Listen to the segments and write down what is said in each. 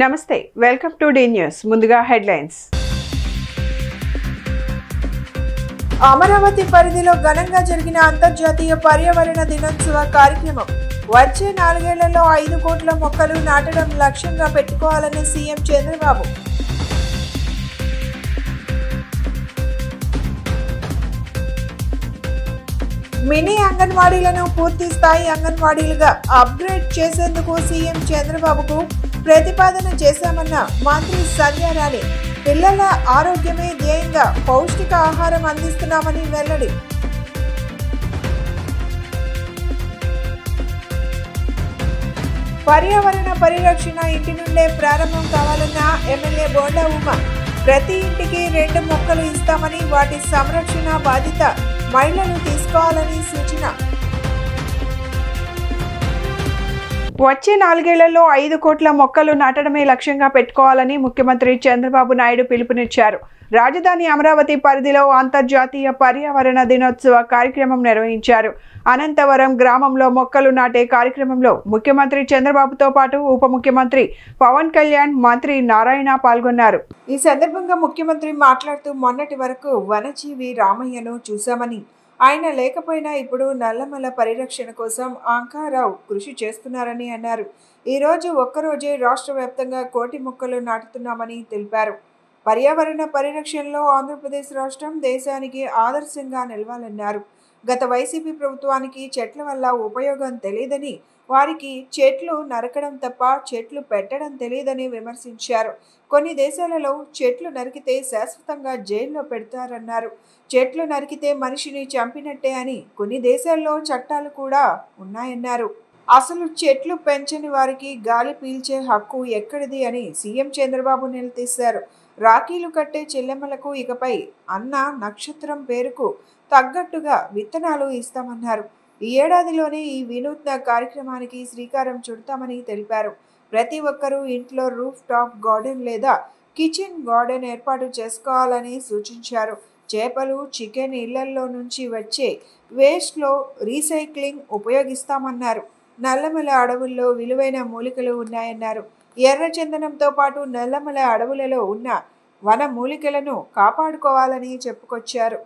నమస్తే, welcome to D news. ముందుగా headlines. Amaravati పరిధిలో ఘనంగా జరిగిన అంతర్జాతీయ పర్యావరణ దినోత్సవ కార్యక్రమం. వచ్చే 4 ఏళ్లలో 5 కోట్ల మొక్కలు నాటడం లక్ష్యంగా పెట్టుకోవాలని సీఎం చంద్రబాబు. మినీ అంగన్వాడీలను పూర్తి స్థాయి అంగన్వాడీలుగా అప్గ్రేడ్ చేసేందుకు సీఎం చంద్రబాబుకు ప్రతిపాదన చేశామన్న మంత్రి సంధ్యారాణి. పిల్లల ఆరోగ్యమే ధ్యేయంగా పౌష్టిక ఆహారం అందిస్తున్నామని వెల్లడి. పర్యావరణ పరిరక్షణ ఇంటి నుండే ప్రారంభం కావాలన్న ఎమ్మెల్యే బోండా ఉమ. ప్రతి ఇంటికి 2 మొక్కలు ఇస్తామని, వాటి సంరక్షణ బాధ్యత మహిళలు తీసుకోవాలని సూచన. వచ్చే 4 ఏళ్లలో 5 కోట్ల మొక్కలు నాటడమే లక్ష్యంగా పెట్టుకోవాలని ముఖ్యమంత్రి చంద్రబాబు నాయుడు పిలుపునిచ్చారు. రాజధాని అమరావతి పరిధిలో అంతర్జాతీయ పర్యావరణ దినోత్సవ కార్యక్రమం నిర్వహించారు. అనంతవరం గ్రామంలో మొక్కలు నాటే కార్యక్రమంలో ముఖ్యమంత్రి చంద్రబాబుతో పాటు ఉప ముఖ్యమంత్రి పవన్ కళ్యాణ్, మంత్రి నారాయణ పాల్గొన్నారు. ఈ సందర్భంగా ముఖ్యమంత్రి మాట్లాడుతూ, మొన్నటి వరకు వనజీవి రామయ్యను చూశామని, ఆయన లేకపోయినా ఇప్పుడు నల్లమల పరిరక్షణ కోసం అంకారావు కృషి చేస్తున్నారని అన్నారు. ఈరోజు ఒక్కరోజే రాష్ట్ర వ్యాప్తంగా 1 కోటి మొక్కలు నాటుతున్నామని తెలిపారు. పర్యావరణ పరిరక్షణలో ఆంధ్రప్రదేశ్ రాష్ట్రం దేశానికి ఆదర్శంగా నిలవాలన్నారు. గత వైసీపీ ప్రభుత్వానికి చెట్ల వల్ల ఉపయోగం తెలియదని, వారికి చెట్లు నరకడం తప్ప చెట్లు పెట్టడం తెలియదని విమర్శించారు. కొన్ని దేశాలలో చెట్లు నరికితే శాశ్వతంగా జైల్లో పెడతారన్నారు. చెట్లు నరికితే మనిషిని చంపినట్టే అని కొన్ని దేశాల్లో చట్టాలు కూడా ఉన్నాయన్నారు. అసలు చెట్లు పెంచని వారికి గాలి పీల్చే హక్కు ఎక్కడిది అని సీఎం చంద్రబాబు నిలదీశారు. రాఖీలు కట్టే చెల్లెమ్మలకు ఇకపై అన్న నక్షత్రం పేరుకు తగ్గట్టుగా విత్తనాలు ఇస్తామన్నారు. ఈ ఏడాదిలోనే ఈ వినూత్న కార్యక్రమానికి శ్రీకారం చుడతామని తెలిపారు. ప్రతి ఒక్కరూ ఇంట్లో రూఫ్ టాప్ గార్డెన్ లేదా కిచెన్ గార్డెన్ ఏర్పాటు చేసుకోవాలని సూచించారు. చేపలు, చికెన్ ఇళ్లల్లో నుంచి వచ్చే వేస్ట్లో రీసైక్లింగ్ ఉపయోగిస్తామన్నారు. నల్లమల అడవుల్లో విలువైన మూలికలు ఉన్నాయన్నారు. ఎర్రచందనంతో పాటు నల్లమల అడవులలో ఉన్న వన మూలికలను కాపాడుకోవాలని చెప్పుకొచ్చారు.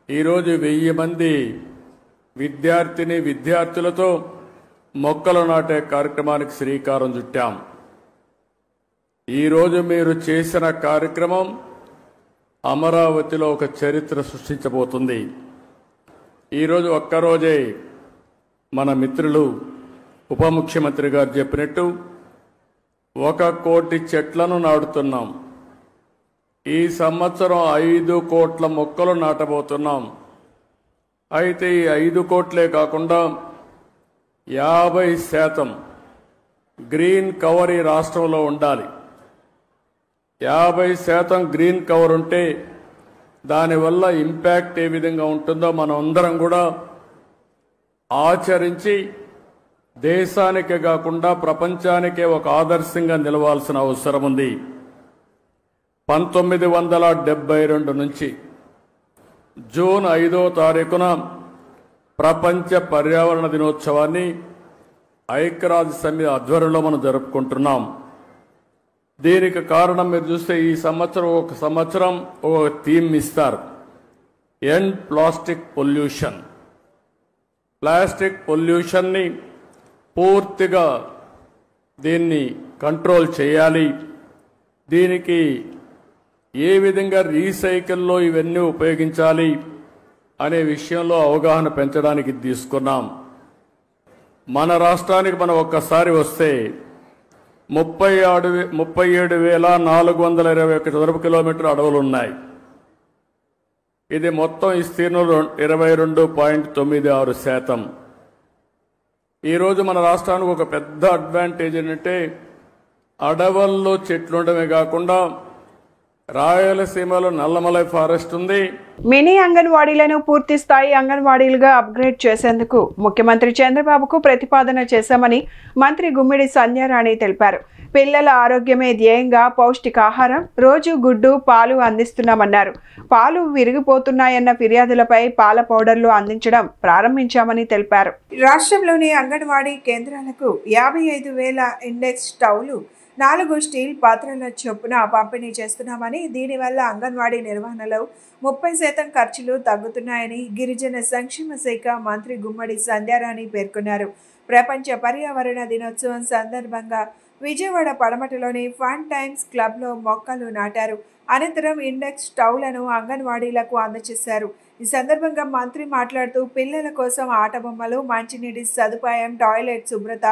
ఈరోజు 1000 మంది విద్యార్థులతో మొక్కలు నాటే కార్యక్రమానికి శ్రీకారం చుట్టాం. ఈరోజు మీరు చేసిన కార్యక్రమం అమరావతిలో ఒక చరిత్ర సృష్టించబోతుంది. ఈరోజు ఒక్కరోజే మన మిత్రులు ఉప ముఖ్యమంత్రి గారు చెప్పినట్టు 1 కోటి చెట్లను నాటుతున్నాం. ఈ సంవత్సరం 5 కోట్ల మొక్కలు నాటబోతున్నాం. అయితే ఈ 5 కోట్లే కాకుండా 50% గ్రీన్ కవర్ ఈ రాష్ట్రంలో ఉండాలి. 50% గ్రీన్ కవర్ ఉంటే దానివల్ల ఇంపాక్ట్ ఏ విధంగా ఉంటుందో మనం అందరం కూడా ఆచరించి దేశానికే కాకుండా ప్రపంచానికే ఒక ఆదర్శంగా నిలవాల్సిన అవసరం ఉంది. 1972 నుంచి జూన్ 5వ తారీఖున ప్రపంచ పర్యావరణ దినోత్సవాన్ని ఐక్యరాజ్య సమితి ఆధ్వర్యంలో మనం జరుపుకుంటున్నాం. దీనికి కారణం మీరు చూస్తే ఈ సంవత్సరం ఒక థీమ్ ఇస్తారు. End plastic pollution. ప్లాస్టిక్ పొల్యూషన్ని పూర్తిగా దీన్ని కంట్రోల్ చేయాలి. దీనికి ఏ విధంగా రీసైకిల్లో ఇవన్నీ ఉపయోగించాలి అనే విషయంలో అవగాహన పెంచడానికి తీసుకున్నాం. మన రాష్ట్రానికి మనం ఒక్కసారి వస్తే 37,421 చదరపు కిలోమీటర్ల అడవులు ఉన్నాయి. ఇది మొత్తం విస్తీర్ణంలో 22.96%. ఈరోజు మన రాష్ట్రానికి ఒక పెద్ద అడ్వాంటేజ్ ఏంటంటే అడవుల్లో చెట్లు ఉండడమే కాకుండా రాయలసీమలో నల్లమలై ఫారెస్ట్ ఉంది. మినీ అంగన్వాడీలను పూర్తి స్థాయి అంగన్వాడీలుగా అప్గ్రేడ్ చేసేందుకు ముఖ్యమంత్రి చంద్రబాబుకు ప్రతిపాదన చేశామని మంత్రి గుమ్మిడి సంధ్యారాణి తెలిపారు. పిల్లల ఆరోగ్యమే ధ్యేయంగా పౌష్టికాహారం, రోజు గుడ్డు, పాలు అందిస్తున్నామన్నారు. పాలు విరిగిపోతున్నాయన్న ఫిర్యాదులపై పాల పౌడర్లు అందించడం ప్రారంభించామని తెలిపారు. రాష్ట్రంలోని అంగన్వాడీ కేంద్రాలకు 55,000 ఇండెక్స్ స్టవ్లు, 4 స్టీల్ పాత్రల చొప్పున పంపిణీ చేస్తున్నామని, దీనివల్ల అంగన్వాడీ నిర్వహణలో 30% ఖర్చులు తగ్గుతున్నాయని గిరిజన సంక్షేమ శాఖ మంత్రి గుమ్మడి సంధ్యారాణి పేర్కొన్నారు. ప్రపంచ పర్యావరణ దినోత్సవం సందర్భంగా విజయవాడ పడమటలోని ఫన్ టైమ్స్ క్లబ్లో మొక్కలు నాటారు. అనంతరం ఇండెక్స్ స్టవ్లను అంగన్వాడీలకు అందజేశారు. ఈ సందర్భంగా మంత్రి మాట్లాడుతూ పిల్లల కోసం ఆట బొమ్మలు, మంచినీటి సదుపాయం, టాయిలెట్ శుభ్రత,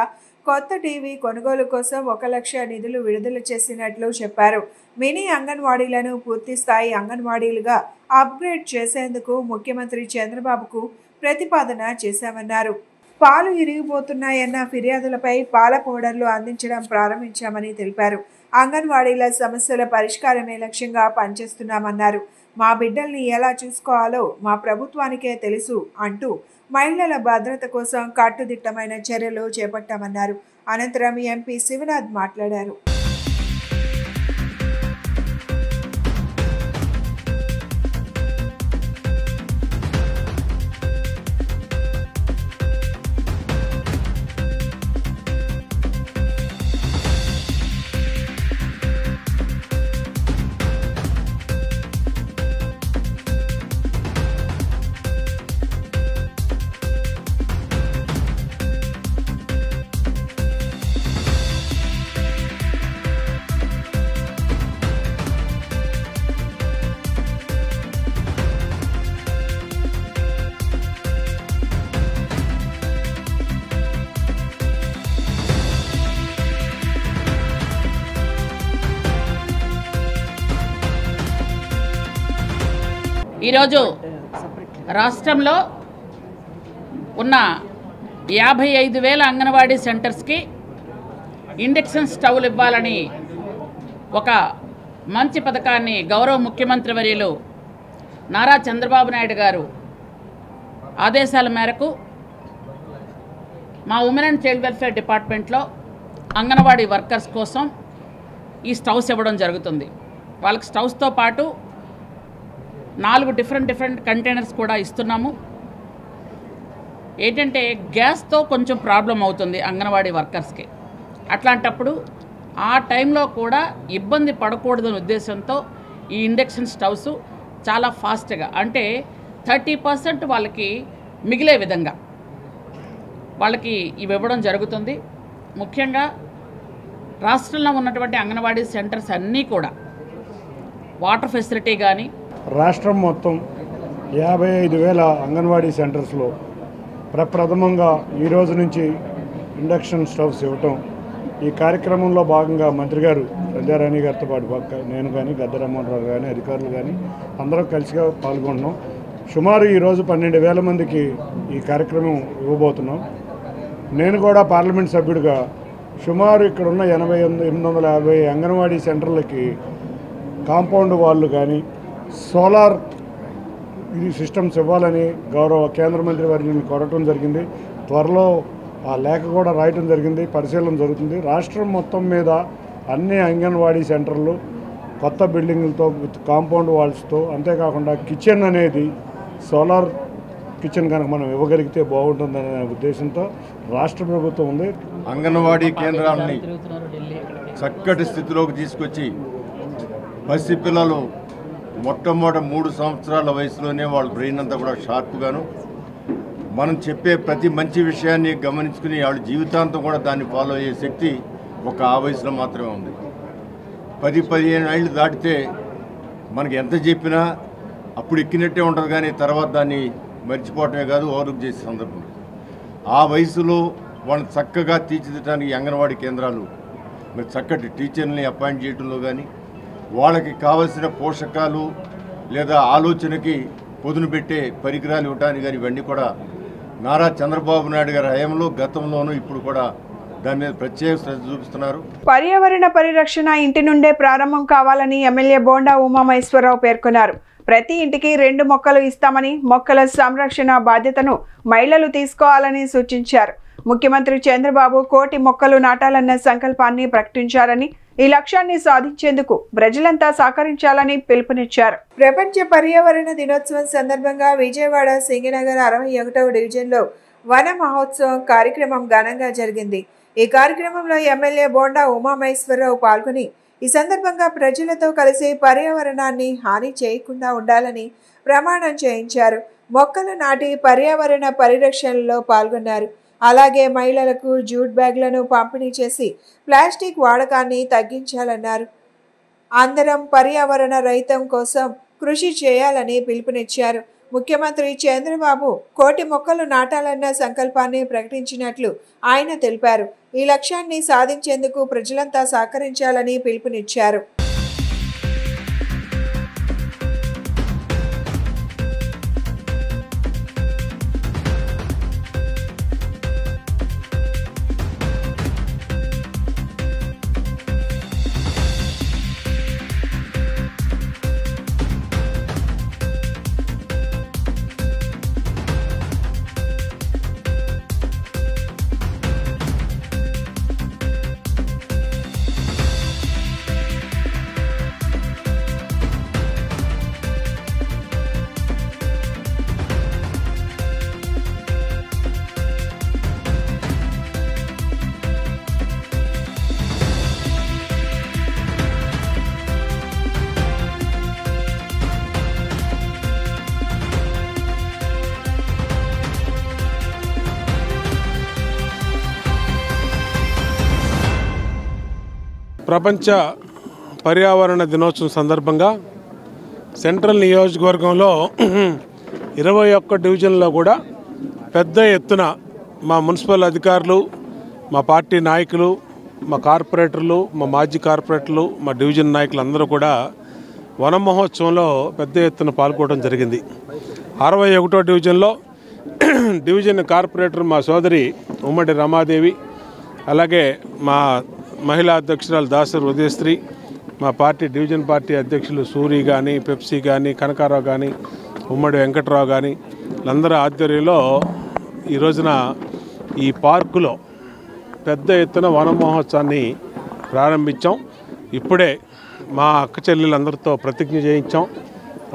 కొత్త టీవీ కొనుగోలు కోసం 1 లక్ష నిధులు విడుదల చేసినట్లు చెప్పారు. మినీ అంగన్వాడీలను పూర్తి స్థాయి అంగన్వాడీలుగా అప్గ్రేడ్ చేసేందుకు ముఖ్యమంత్రి చంద్రబాబుకు ప్రతిపాదన చేశామన్నారు. పాలు ఇరిగిపోతున్నాయన్న ఫిర్యాదులపై పాల పౌడర్లు అందించడం ప్రారంభించామని తెలిపారు. అంగన్వాడీల సమస్యల పరిష్కారమే లక్ష్యంగా పనిచేస్తున్నామన్నారు. మా బిడ్డల్ని ఎలా చూసుకోవాలో మా ప్రభుత్వానికే తెలుసు అంటూ మహిళల భద్రత కోసం కట్టుదిట్టమైన చర్యలు చేపట్టామన్నారు. అనంతరం ఎంపీ శివనాథ్ మాట్లాడారు. ఈరోజు రాష్ట్రంలో ఉన్న 55,000 అంగన్వాడీ సెంటర్స్కి ఇండక్షన్ స్టవ్లు ఇవ్వాలని ఒక మంచి పథకాన్ని గౌరవ ముఖ్యమంత్రి వర్యులు నారా చంద్రబాబు నాయుడు గారు ఆదేశాల మేరకు మా ఉమెన్ అండ్ చైల్డ్ వెల్ఫేర్ డిపార్ట్మెంట్లో అంగన్వాడీ వర్కర్స్ కోసం ఈ స్టవ్స్ ఇవ్వడం జరుగుతుంది. వాళ్ళకి స్టవ్స్తో పాటు 4 డిఫరెంట్ కంటైనర్స్ కూడా ఇస్తున్నాము. ఏంటంటే గ్యాస్తో కొంచెం ప్రాబ్లం అవుతుంది అంగన్వాడీ వర్కర్స్కి. అట్లాంటప్పుడు ఆ టైంలో కూడా ఇబ్బంది పడకూడదనే ఉద్దేశంతో ఈ ఇండక్షన్ స్టవ్స్ చాలా ఫాస్ట్గా, అంటే 30% వాళ్ళకి మిగిలే విధంగా వాళ్ళకి ఇవి ఇవ్వడం జరుగుతుంది. ముఖ్యంగా రాష్ట్రంలో ఉన్నటువంటి అంగన్వాడీ సెంటర్స్ అన్నీ కూడా వాటర్ ఫెసిలిటీ కానీ, రాష్ట్రం మొత్తం 55,000 అంగన్వాడీ సెంటర్స్లో ప్రప్రథమంగా ఈరోజు నుంచి ఇండక్షన్ స్టవ్స్ ఇవ్వటం. ఈ కార్యక్రమంలో భాగంగా మంత్రి గారు సంధ్యారాణి గారితో పాటు నేను కానీ, గద్దరమ్మరావు కానీ, అధికారులు కానీ అందరం కలిసిగా పాల్గొంటున్నాం. సుమారు ఈరోజు 12,000 మందికి ఈ కార్యక్రమం ఇవ్వబోతున్నాం. నేను కూడా పార్లమెంట్ సభ్యుడిగా సుమారు ఇక్కడ ఉన్న 850 అంగన్వాడీ సెంటర్లకి కాంపౌండ్ వాళ్ళు కానీ సోలార్ ఇది సిస్టమ్స్ ఇవ్వాలని గౌరవ కేంద్ర మంత్రి వారిని కోరటం జరిగింది. త్వరలో ఆ లేఖ కూడా రాయటం జరిగింది, పరిశీలన జరుగుతుంది. రాష్ట్రం మొత్తం మీద అన్ని అంగన్వాడీ సెంటర్లు కొత్త బిల్డింగులతో విత్ కాంపౌండ్ వాల్స్తో, అంతేకాకుండా కిచెన్ అనేది సోలార్ కిచెన్ కనుక మనం ఇవ్వగలిగితే బాగుంటుందనే ఉద్దేశంతో రాష్ట్ర ప్రభుత్వం ఉంది. అంగన్వాడీ కేంద్రాలని చక్కటి స్థితిలోకి తీసుకొచ్చి పసిపిల్లలు మొట్టమొదటి 3 సంవత్సరాల వయసులోనే వాళ్ళ బ్రెయిన్ అంతా కూడా షార్ప్గాను, మనం చెప్పే ప్రతి మంచి విషయాన్ని గమనించుకుని వాళ్ళ జీవితాంతం కూడా దాన్ని ఫాలో అయ్యే శక్తి ఒక ఆ వయసులో మాత్రమే ఉంది. 10-15 ఏళ్ళు దాటితే మనకి ఎంత చెప్పినా అప్పుడు ఎక్కినట్టే ఉంటుంది, కానీ తర్వాత దాన్ని మర్చిపోవటమే కాదు, ఓవర్లుక్ చేసే సందర్భం. ఆ వయసులో వాళ్ళని చక్కగా తీర్చిదిద్దడానికి అంగన్వాడీ కేంద్రాలు మరి చక్కటి టీచర్ని అపాయింట్ చేయడంలో కానీ, వాళ్ళకి కావలసిన పోషకాలు లేదా ఆలోచనకి పొదును పెట్టే పరికరాలు ఇవ్వడానికి కానీ, ఇవన్నీ కూడా నారా చంద్రబాబు నాయుడు గారి హయాంలో గతంలోనూ ఇప్పుడు కూడా దాని మీద ప్రత్యేక శ్రద్ధ చూపిస్తున్నారు. పర్యావరణ పరిరక్షణ ఇంటి నుండే ప్రారంభం కావాలని ఎమ్మెల్యే బోండా ఉమామహేశ్వరరావు పేర్కొన్నారు. ప్రతి ఇంటికి 2 మొక్కలు ఇస్తామని, మొక్కల సంరక్షణ బాధ్యతను మహిళలు తీసుకోవాలని సూచించారు. ముఖ్యమంత్రి చంద్రబాబు 1 కోటి మొక్కలు నాటాలన్న సంకల్పాన్ని ప్రకటించారని, ఈ లక్ష్యాన్ని సాధించేందుకు ప్రజలంతా సహకరించాలని పిలుపునిచ్చారు. ప్రపంచ పర్యావరణ దినోత్సవం సందర్భంగా విజయవాడ సింగనగర్ 61వ డివిజన్లో వన మహోత్సవం కార్యక్రమం ఘనంగా జరిగింది. ఈ కార్యక్రమంలో ఎమ్మెల్యే బోండా ఉమామహేశ్వరరావు పాల్గొని ఈ సందర్భంగా ప్రజలతో కలిసి పర్యావరణాన్ని హాని చేయకుండా ఉండాలని ప్రమాణం చేయించారు. మొక్కలు నాటి పర్యావరణ పరిరక్షణలో పాల్గొన్నారు. అలాగే మహిళలకు జూట్ బ్యాగ్లను పంపిణీ చేసి ప్లాస్టిక్ వాడకాన్ని తగ్గించాలన్నారు. అందరం పర్యావరణ రహితం కోసం కృషి చేయాలని పిలుపునిచ్చారు. ముఖ్యమంత్రి చంద్రబాబు 1 కోటి మొక్కలు నాటాలన్న సంకల్పాన్ని ప్రకటించినట్లు ఆయన తెలిపారు. ఈ లక్ష్యాన్ని సాధించేందుకు ప్రజలంతా సహకరించాలని పిలుపునిచ్చారు. ప్రపంచ పర్యావరణ దినోత్సవం సందర్భంగా సెంట్రల్ నియోజకవర్గంలో 21 డివిజన్లో కూడా పెద్ద ఎత్తున మా మున్సిపల్ అధికారులు, మా పార్టీ నాయకులు, మా కార్పొరేటర్లు, మా మాజీ కార్పొరేటర్లు, మా డివిజన్ నాయకులు అందరూ కూడా వన మహోత్సవంలో పెద్ద ఎత్తున పాల్గొనడం జరిగింది. 61వ డివిజన్లో డివిజన్ కార్పొరేటర్ మా సోదరి ఉమ్మడి రమాదేవి, అలాగే మా మహిళా అధ్యక్షురాలు దాసరి ఉదయశ్రీ, మా పార్టీ డివిజన్ పార్టీ అధ్యక్షులు సూరి కానీ, పెప్సీ కానీ, కనకారావు కానీ, ఉమ్మడి వెంకట్రావు కానీ వీళ్ళందరూ ఆధ్వర్యంలో ఈ రోజున ఈ పార్కులో పెద్ద ఎత్తున వన మహోత్సవాన్ని ప్రారంభించాం. ఇప్పుడే మా అక్క చెల్లెలందరితో ప్రతిజ్ఞ చేయించాం.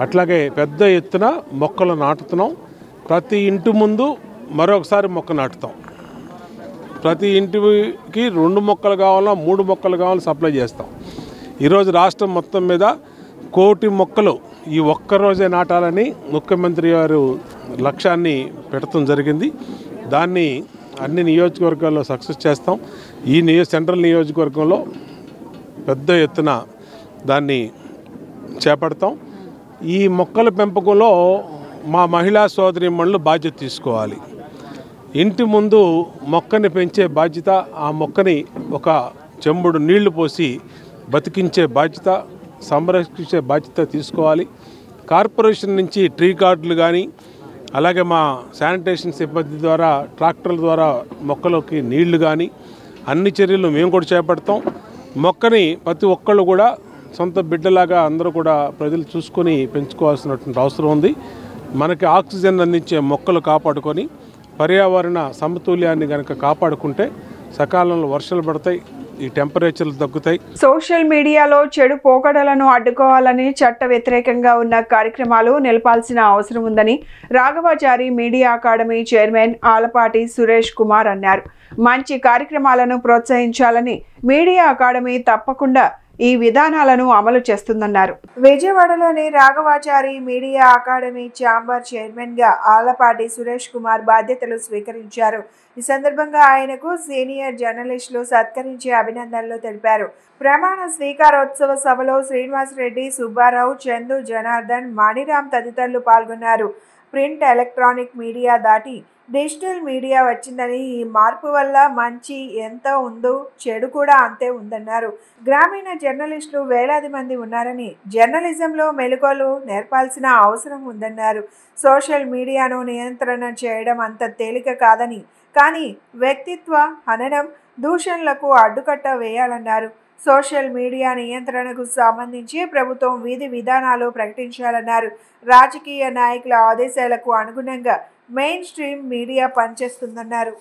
అట్లాగే పెద్ద ఎత్తున మొక్కలు నాటుతున్నాం. ప్రతి ఇంటి ముందు మరొకసారి మొక్క నాటుతాం. ప్రతి ఇంటికి 2 మొక్కలు కావాలా, 3 మొక్కలు కావాలని సప్లై చేస్తాం. ఈరోజు రాష్ట్రం మొత్తం మీద 1 కోటి మొక్కలు ఈ ఒక్కరోజే నాటాలని ముఖ్యమంత్రి గారు లక్ష్యాన్ని పెట్టడం జరిగింది. దాన్ని అన్ని నియోజకవర్గాల్లో సక్సెస్ చేస్తాం. ఈ సెంట్రల్ నియోజకవర్గంలో పెద్ద ఎత్తున దాన్ని చేపడతాం. ఈ మొక్కల పెంపకంలో మా మహిళా సోదరీమణులు బాధ్యత తీసుకోవాలి. ఇంటి ముందు మొక్కని పెంచే బాధ్యత, ఆ మొక్కని ఒక చెంబుడు నీళ్లు పోసి బతికించే బాధ్యత, సంరక్షించే బాధ్యత తీసుకోవాలి. కార్పొరేషన్ నుంచి ట్రీ గార్డులు కానీ, అలాగే మా శానిటేషన్ సిబ్బంది ద్వారా ట్రాక్టర్ల ద్వారా మొక్కలకి నీళ్లు కానీ అన్ని చర్యలు మేము కూడా చేపడతాం. మొక్కని ప్రతి ఒక్కళ్ళు కూడా సొంత బిడ్డలాగా అందరూ కూడా ప్రజలు చూసుకొని పెంచుకోవాల్సినటువంటి అవసరం ఉంది. మనకి ఆక్సిజన్ అందించే మొక్కలు కాపాడుకొని పర్యావరణ సమతుల్యాన్ని కనుక కాపాడుకుంటే సకాలంలో వర్షాలు పడతాయి, ఈ టెంపరేచర్లు తగ్గుతాయి. సోషల్ మీడియాలో చెడు పోకడలను అడ్డుకోవాలని చట్ట వ్యతిరేకంగా ఉన్న కార్యక్రమాలు నిలపాల్సిన అవసరం ఉందని Raghavachari media academy chairman Alapati Suresh Kumar అన్నారు. మంచి కార్యక్రమాలను ప్రోత్సహించాలని మీడియా అకాడమీ తప్పకుండా ఈ విధానాలను అమలు చేస్తుందన్నారు. విజయవాడలోని Raghavachari media academy chamber chairman గా ఆలపాటి సురేష్ కుమార్ బాధ్యతలు స్వీకరించారు. ఈ సందర్భంగా ఆయనకు సీనియర్ జర్నలిస్టులు సత్కరించి అభినందనలు తెలిపారు. ప్రమాణ స్వీకారోత్సవ సభలో శ్రీనివాసరెడ్డి, సుబ్బారావు, చందు, జనార్దన్, మణిరామ్ తదితరులు పాల్గొన్నారు. ప్రింట్, ఎలక్ట్రానిక్ మీడియా దాటి డిజిటల్ మీడియా వచ్చిందని, ఈ మార్పు వల్ల మంచి ఎంత ఉందో చెడు కూడా అంతే ఉందన్నారు. గ్రామీణ జర్నలిస్టులు వేలాది మంది ఉన్నారని, జర్నలిజంలో మెళకువలు నేర్పాల్సిన అవసరం ఉందన్నారు. సోషల్ మీడియాను నియంత్రణ చేయడం అంత తేలిక కాదని, కానీ వ్యక్తిత్వ హననం, దూషణలకు అడ్డుకట్ట వేయాలన్నారు. సోషల్ మీడియా నియంత్రణకు సంబంధించి ప్రభుత్వం విధి విధానాలు ప్రకటించాలన్నారు. రాజకీయ నాయకుల ఆదేశాలకు అనుగుణంగా మెయిన్ స్ట్రీమ్ మీడియా పనిచేస్తుందన్నారు.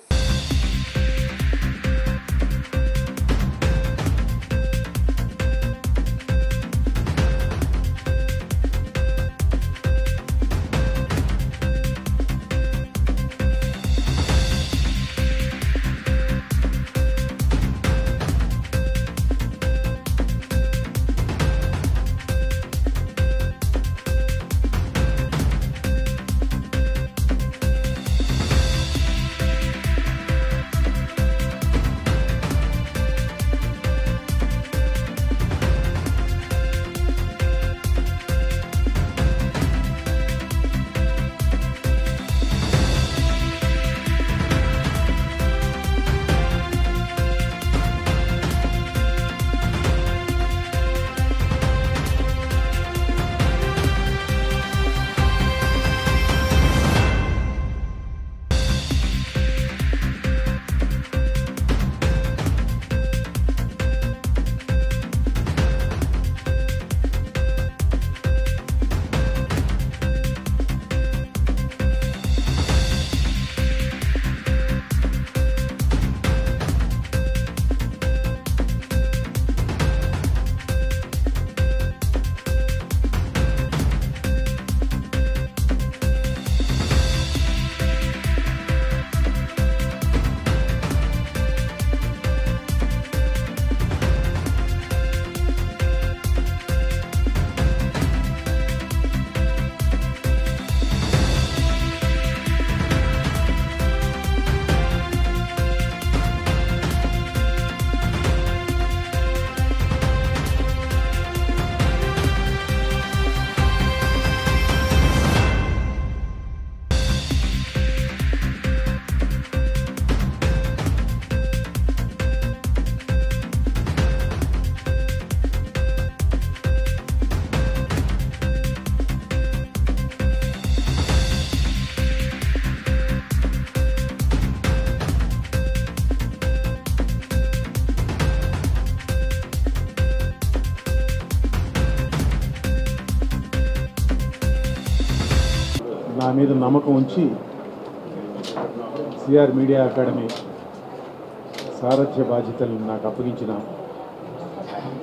నా మీద నమ్మకం ఉంచి సిఆర్ మీడియా అకాడమీ సారథ్య బాధ్యతలను నాకు అప్పగించిన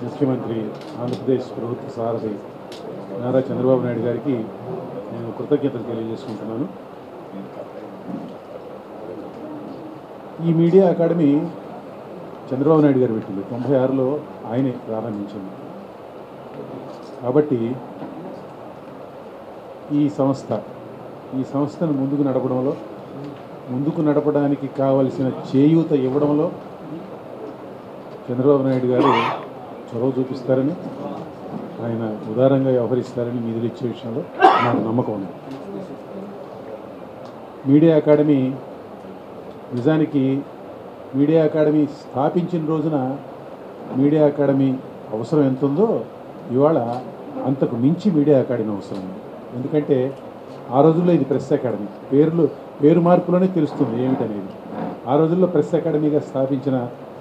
ముఖ్యమంత్రి, ఆంధ్రప్రదేశ్ ప్రభుత్వ సారథి నారా చంద్రబాబు నాయుడు గారికి నేను కృతజ్ఞతలు తెలియజేసుకుంటున్నాను. ఈ మీడియా అకాడమీ చంద్రబాబు నాయుడు గారు పెట్టింది, 96లో ఆయనే ప్రారంభించింది. కాబట్టి ఈ సంస్థను ముందుకు నడపడానికి కావలసిన చేయూత ఇవ్వడంలో చంద్రబాబు నాయుడు గారు చొరవ చూపిస్తారని, ఆయన ఉదారంగా వ్యవహరిస్తారని నిధులు ఇచ్చే విషయంలో నాకు నమ్మకం ఉంది. మీడియా అకాడమీ నిజానికి మీడియా అకాడమీ స్థాపించిన రోజున మీడియా అకాడమీ అవసరం ఎంత ఉందో ఇవాళ అంతకు మించి మీడియా అకాడమీ అవసరం ఉంది. ఎందుకంటే ఆ రోజుల్లో ఇది ప్రెస్ అకాడమీ, పేరు మార్పులోనే తెలుస్తుంది ఏమిటనేది. ఆ రోజుల్లో ప్రెస్ అకాడమీగా స్థాపించిన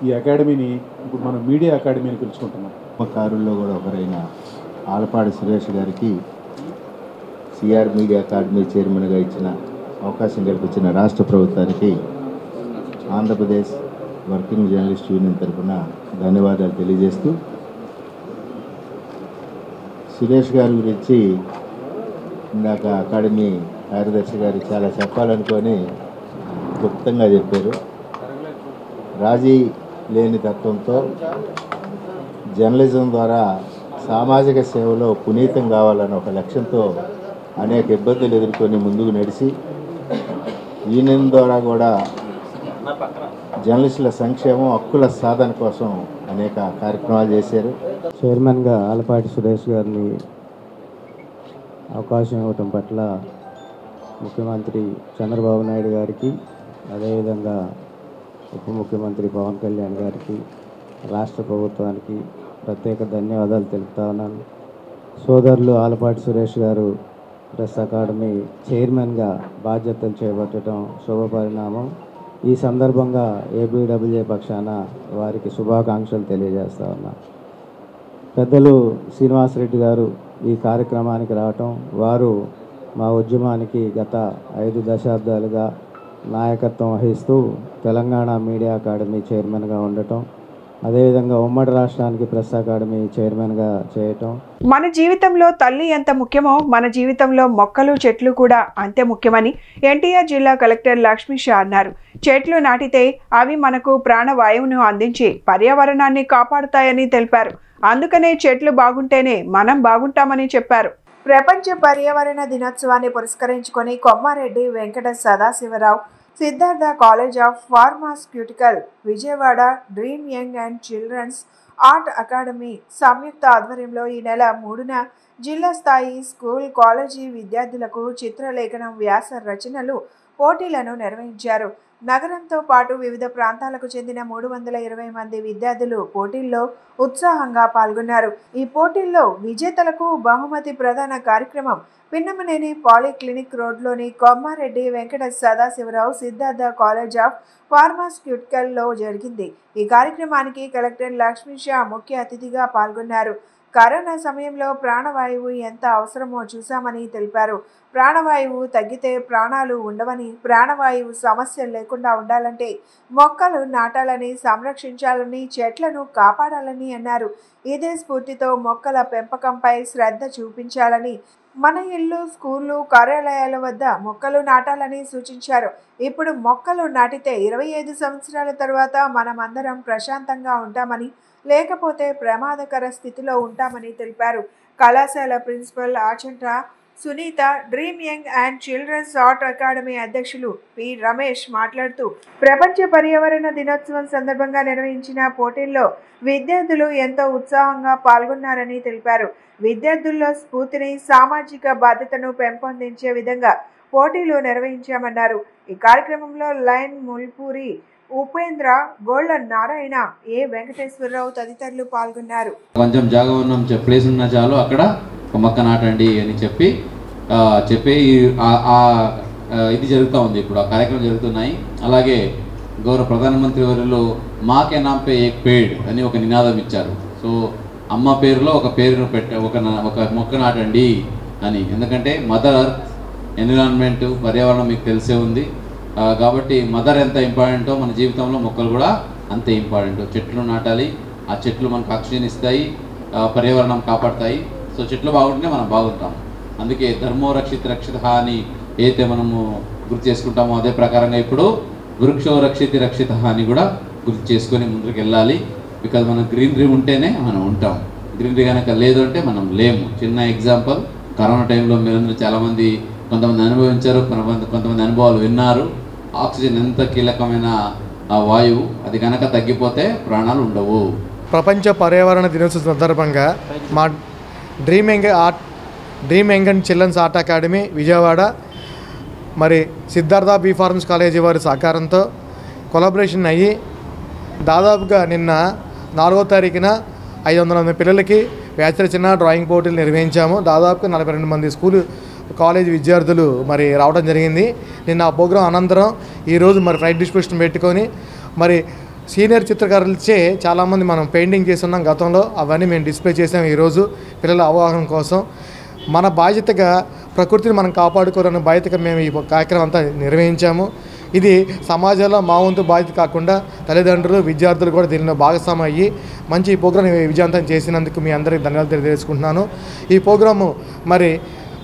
ఈ అకాడమీని ఇప్పుడు మనం మీడియా అకాడమీ అని పిలుచుకుంటున్నాం. కారుల్లో కూడా ఒకరైన ఆలపాటి సురేష్ గారికి సిఆర్ మీడియా అకాడమీ చైర్మన్గా ఇచ్చిన అవకాశం కల్పించిన రాష్ట్ర ప్రభుత్వానికి ఆంధ్రప్రదేశ్ వర్కింగ్ జర్నలిస్ట్ యూనియన్ తరఫున ధన్యవాదాలు తెలియజేస్తూ, సురేష్ గారి గురించి ఇందాక అకాడమీ కార్యదర్శి గారు చాలా చెప్పాలనుకొని క్లుప్తంగా చెప్పారు. రాజీ లేని తత్వంతో జర్నలిజం ద్వారా సామాజిక సేవలో పునీతం కావాలన్న ఒక లక్ష్యంతో అనేక ఇబ్బందులు ఎదుర్కొని ముందుకు నడిచి యూనియన్ ద్వారా కూడా జర్నలిస్టుల సంక్షేమం హక్కుల సాధన కోసం అనేక కార్యక్రమాలు చేశారు. చైర్మన్గా ఆలపాటి సురేష్ గారిని అవకాశం ఇవ్వటం పట్ల ముఖ్యమంత్రి చంద్రబాబు నాయుడు గారికి, అదేవిధంగా ఉప ముఖ్యమంత్రి పవన్ కళ్యాణ్ గారికి, రాష్ట్ర ప్రభుత్వానికి ప్రత్యేక ధన్యవాదాలు తెలుపుతా ఉన్నాను. సోదరులు ఆలపాటి సురేష్ గారు ప్రెస్ అకాడమీ చైర్మన్గా బాధ్యతలు చేపట్టడం శుభపరిణామం. ఈ సందర్భంగా ఏపీడబ్ల్యూజే పక్షాన వారికి శుభాకాంక్షలు తెలియజేస్తా ఉన్నా. పెద్దలు శ్రీనివాసరెడ్డి గారు ఈ కార్యక్రమానికి రావటం, వారు మా ఉద్యమానికి గత 5 దశాబ్దాలుగా నాయకత్వం వహిస్తూ తెలంగాణ మీడియా అకాడమీ చైర్మన్గా ఉండటం, అదేవిధంగా ఉమ్మడి రాష్ట్రానికి ప్రెస్ అకాడమీ చైర్మన్గా చేయటం. మన జీవితంలో తల్లి ఎంత ముఖ్యమో మన జీవితంలో మొక్కలు చెట్లు కూడా అంతే ముఖ్యమని ఎన్టీఆర్ జిల్లా కలెక్టర్ లక్ష్మీ షా అన్నారు. చెట్లు నాటితే అవి మనకు ప్రాణవాయువును అందించి పర్యావరణాన్ని కాపాడుతాయని తెలిపారు. అందుకనే చెట్లు బాగుంటేనే మనం బాగుంటామని చెప్పారు. ప్రపంచ పర్యావరణ దినోత్సవాన్ని పురస్కరించుకొని Kommareddy Venkata Sadasivarao Siddhartha college of pharmaceutical Vijayawada dream young and children's art academy సంయుక్త ఆధ్వర్యంలో ఈ నెల 3న జిల్లా స్థాయి స్కూల్ కాలేజీ విద్యార్థులకు చిత్రలేఖనం వ్యాస రచనలు పోటీలను నిర్వహించారు. నగరంతో పాటు వివిధ ప్రాంతాలకు చెందిన 320 మంది విద్యార్థులు పోటీల్లో ఉత్సాహంగా పాల్గొన్నారు. ఈ పోటీల్లో విజేతలకు బహుమతి ప్రదాన కార్యక్రమం పిన్నమనేని పాలిక్లినిక్ రోడ్లోని కొమ్మారెడ్డి వెంకట సదాశివరావు సిద్ధార్థ కాలేజ్ ఆఫ్ ఫార్మాస్యూటికల్లో జరిగింది. ఈ కార్యక్రమానికి కలెక్టర్ లక్ష్మీ షా ముఖ్య అతిథిగా పాల్గొన్నారు. కరోనా సమయంలో ప్రాణవాయువు ఎంత అవసరమో చూశామని తెలిపారు. ప్రాణవాయువు తగ్గితే ప్రాణాలు ఉండవని, ప్రాణవాయువు సమస్య లేకుండా ఉండాలంటే మొక్కలు నాటాలని, సంరక్షించాలని, చెట్లను కాపాడాలని అన్నారు. ఇదే స్ఫూర్తితో మొక్కల పెంపకంపై శ్రద్ధ చూపించాలని, మన ఇల్లు, స్కూళ్ళు, కార్యాలయాల వద్ద మొక్కలు నాటాలని సూచించారు. ఇప్పుడు మొక్కలు నాటితే 25 సంవత్సరాల తర్వాత మనమందరం ప్రశాంతంగా ఉంటామని, లేకపోతే ప్రమాదకర స్థితిలో ఉంటామని తెలిపారు. కళాశాల principal Achanta Sunitha, dream young and children's art academy అధ్యక్షులు పి రమేష్ మాట్లాడుతూ ప్రపంచ పర్యావరణ దినోత్సవం సందర్భంగా నిర్వహించిన పోటీల్లో విద్యార్థులు ఎంతో ఉత్సాహంగా పాల్గొన్నారని తెలిపారు. విద్యార్థుల్లో స్ఫూర్తిని, సామాజిక బాధ్యతను పెంపొందించే విధంగా పోటీలు నిర్వహించామన్నారు. ఈ కార్యక్రమంలో లైన్ ముల్పూరి, ఉపేంద్ర, గోళ్ల నారాయణ, ఏ వెంకటేశ్వరరావు తదితరులు పాల్గొన్నారు. కొంచెం జాగా ఉన్న ప్లేస్ ఉన్న చాలు అక్కడ ఒక మొక్క నాటండి అని చెప్పి ఇది జరుగుతూ ఉంది. ఇప్పుడు ఆ కార్యక్రమం జరుగుతున్నాయి. అలాగే గౌరవ ప్రధానమంత్రి వర్యులు మాకే నాంపే ఏక్ పేడ్ అని ఒక నినాదం ఇచ్చారు. సో అమ్మ పేరులో ఒక పేరును ఒక మొక్క నాటండి అని. ఎందుకంటే మదర్ అర్త్, ఎన్విరాన్మెంట్, పర్యావరణం మీకు తెలిసే ఉంది. కాబట్టి మదర్ ఎంత ఇంపార్టెంటో మన జీవితంలో మొక్కలు కూడా అంతే ఇంపార్టెంట్. చెట్లు నాటాలి. ఆ చెట్లు మనకు ఆక్సిజన్ ఇస్తాయి, పర్యావరణం కాపాడుతాయి. సో చెట్లు బాగుంటేనే మనం బాగుంటాం. అందుకే ధర్మో రక్షిత రక్షిత అని ఏదైతే మనము గుర్తు చేసుకుంటామో అదే ప్రకారంగా ఇప్పుడు వృక్షో రక్షితి రక్షిత అని కూడా గుర్తు చేసుకొని ముందుకు వెళ్ళాలి. బికాజ్ మనం గ్రీనరీ ఉంటేనే మనం ఉంటాం. గ్రీనరీ కనుక లేదు అంటే మనం లేము. చిన్న ఎగ్జాంపుల్, కరోనా టైంలో మీరందరూ చాలామంది కొంతమంది అనుభవించారు, కొంతమంది అనుభవాలు విన్నారు. ఆక్సిజన్ ఎంత కీలకమైన వాయువు, అది కనుక తగ్గిపోతే ప్రాణాలు ఉండవు. ప్రపంచ పర్యావరణ దినోత్సవం సందర్భంగా మా dream young and children's art academy Vijayawada మరి సిద్ధార్థ బి ఫార్మస్ కాలేజీ వారి సహకారంతో కొలాబరేషన్ అయ్యి దాదాపుగా నిన్న 4వ తారీఖున 500 మంది పిల్లలకి వ్యాసరచన డ్రాయింగ్ పోటీలు నిర్వహించాము. దాదాపుగా 42 మంది స్కూలు కాలేజీ విద్యార్థులు మరి రావడం జరిగింది. నిన్న ఆ ప్రోగ్రాం అనంతరం ఈరోజు మరి ప్రైజ్ డిస్ట్రిబ్యూషన్ పెట్టుకొని మరి సీనియర్ చిత్రకారులచే చాలామంది మనం పెయింటింగ్ చేస్తున్నాం గతంలో. అవన్నీ మేము డిస్ప్లే చేసాం ఈరోజు పిల్లల అవగాహన కోసం. మన బాధ్యతగా ప్రకృతిని మనం కాపాడుకోవాలన్న బాధ్యతగా మేము ఈ కార్యక్రమం అంతా నిర్వహించాము. ఇది సమాజంలో మా వంతు బాధ్యత కాకుండా తల్లిదండ్రులు, విద్యార్థులు కూడా దీనిలో భాగస్వామ్యం అయ్యి మంచి ఈ ప్రోగ్రాం విజయవంతం చేసినందుకు మీ అందరికీ ధన్యవాదాలు తెలియజేసుకుంటున్నాను. ఈ ప్రోగ్రాము మరి